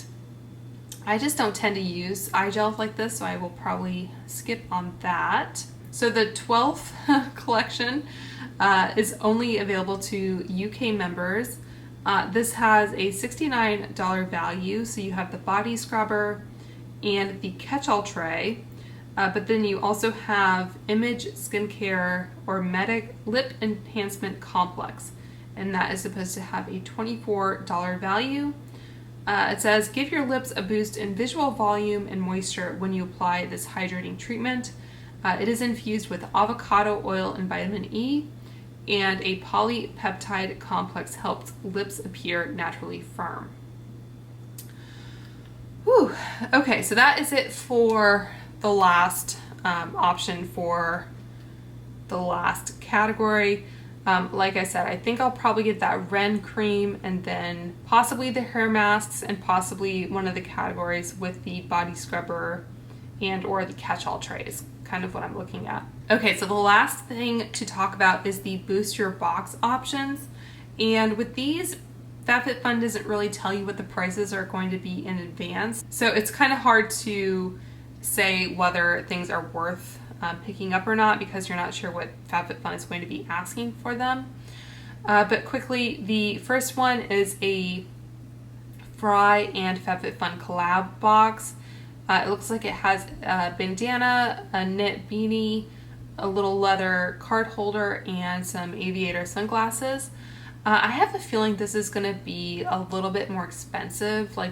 I just don't tend to use eye gels like this, so I will probably skip on that. So the 12th collection is only available to UK members. This has a $69 value, so you have the body scrubber and the catch-all tray, but then you also have Image Skincare or Medic Lip Enhancement Complex, and that is supposed to have a $24 value. It says, give your lips a boost in visual volume and moisture when you apply this hydrating treatment. It is infused with avocado oil and vitamin E, and a polypeptide complex helps lips appear naturally firm. Whew. Okay, so that is it for the last option for the last category. Like I said, I think I'll probably get that Ren cream and then possibly the hair masks and possibly one of the categories with the body scrubber and or the catch-all trays. Kind of what I'm looking at. Okay, so the last thing to talk about is the boost your box options. And with these, FabFitFun doesn't really tell you what the prices are going to be in advance. So it's kind of hard to say whether things are worth picking up or not because you're not sure what FabFitFun is going to be asking for them. But quickly, the first one is a FRYE and FabFitFun collab box. It looks like it has a bandana, a knit beanie, a little leather card holder, and some aviator sunglasses. I have a feeling this is going to be a little bit more expensive. Like,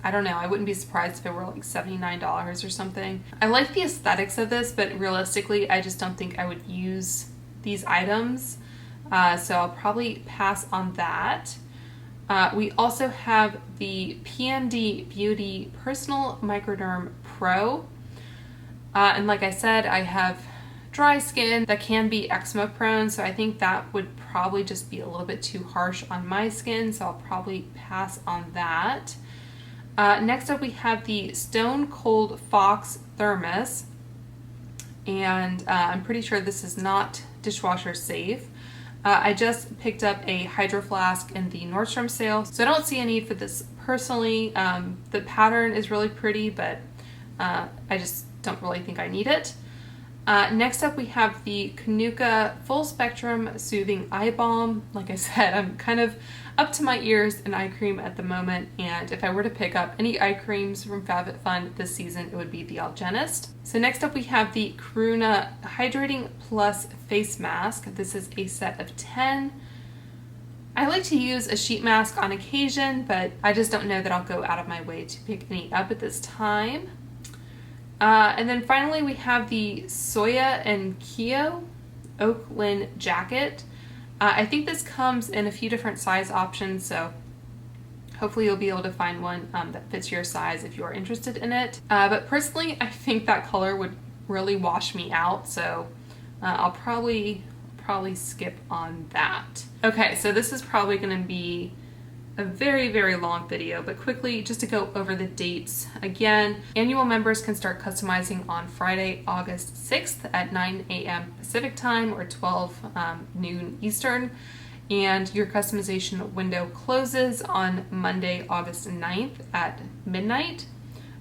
I don't know, I wouldn't be surprised if it were like $79 or something. I like the aesthetics of this, but realistically, I just don't think I would use these items. So I'll probably pass on that. We also have the PMD Personal Microderm Pro. And like I said, I have dry skin that can be eczema prone, so I think that would probably just be a little bit too harsh on my skin, so I'll probably pass on that. Next up we have the Stone Cold Fox Thermos, and I'm pretty sure this is not dishwasher safe. I just picked up a Hydro Flask in the Nordstrom sale, so I don't see a need for this personally. The pattern is really pretty, but I just don't really think I need it. Next up we have the Cannuka Full Spectrum Soothing Eye Balm. Like I said, I'm kind of up to my ears in eye cream at the moment, and if I were to pick up any eye creams from FabFitFun this season, it would be the Algenist. So next up we have the Karuna Hydrating Plus Face Mask. This is a set of 10. I like to use a sheet mask on occasion, but I just don't know that I'll go out of my way to pick any up at this time. And then finally we have the Soia and Kyo OakLynn jacket. I think this comes in a few different size options, so hopefully you'll be able to find one that fits your size if you're interested in it. But personally, I think that color would really wash me out, so I'll probably skip on that. Okay, so this is probably going to be a very, very long video, but quickly, just to go over the dates again. Annual members can start customizing on Friday, August 6th at 9 a.m. Pacific time or 12 noon Eastern. And your customization window closes on Monday, August 9th at midnight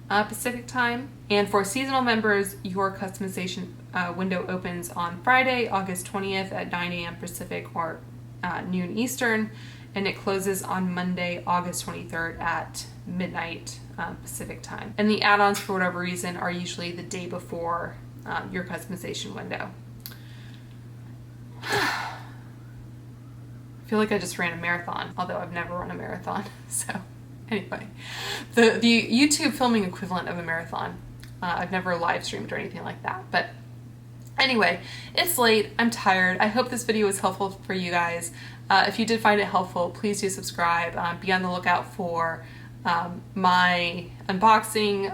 Pacific time. And for seasonal members, your customization window opens on Friday, August 20th at 9 a.m. Pacific or noon Eastern. And it closes on Monday, August 23rd at midnight Pacific time. And the add-ons, for whatever reason, are usually the day before your customization window. I feel like I just ran a marathon, although I've never run a marathon. So anyway, the YouTube filming equivalent of a marathon. I've never live streamed or anything like that. But anyway, it's late, I'm tired. I hope this video was helpful for you guys. If you did find it helpful, please do subscribe. Be on the lookout for my unboxing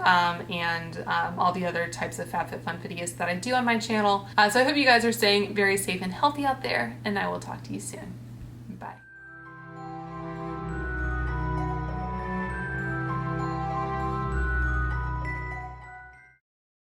and all the other types of FabFitFun videos that I do on my channel. So I hope you guys are staying very safe and healthy out there, and I will talk to you soon.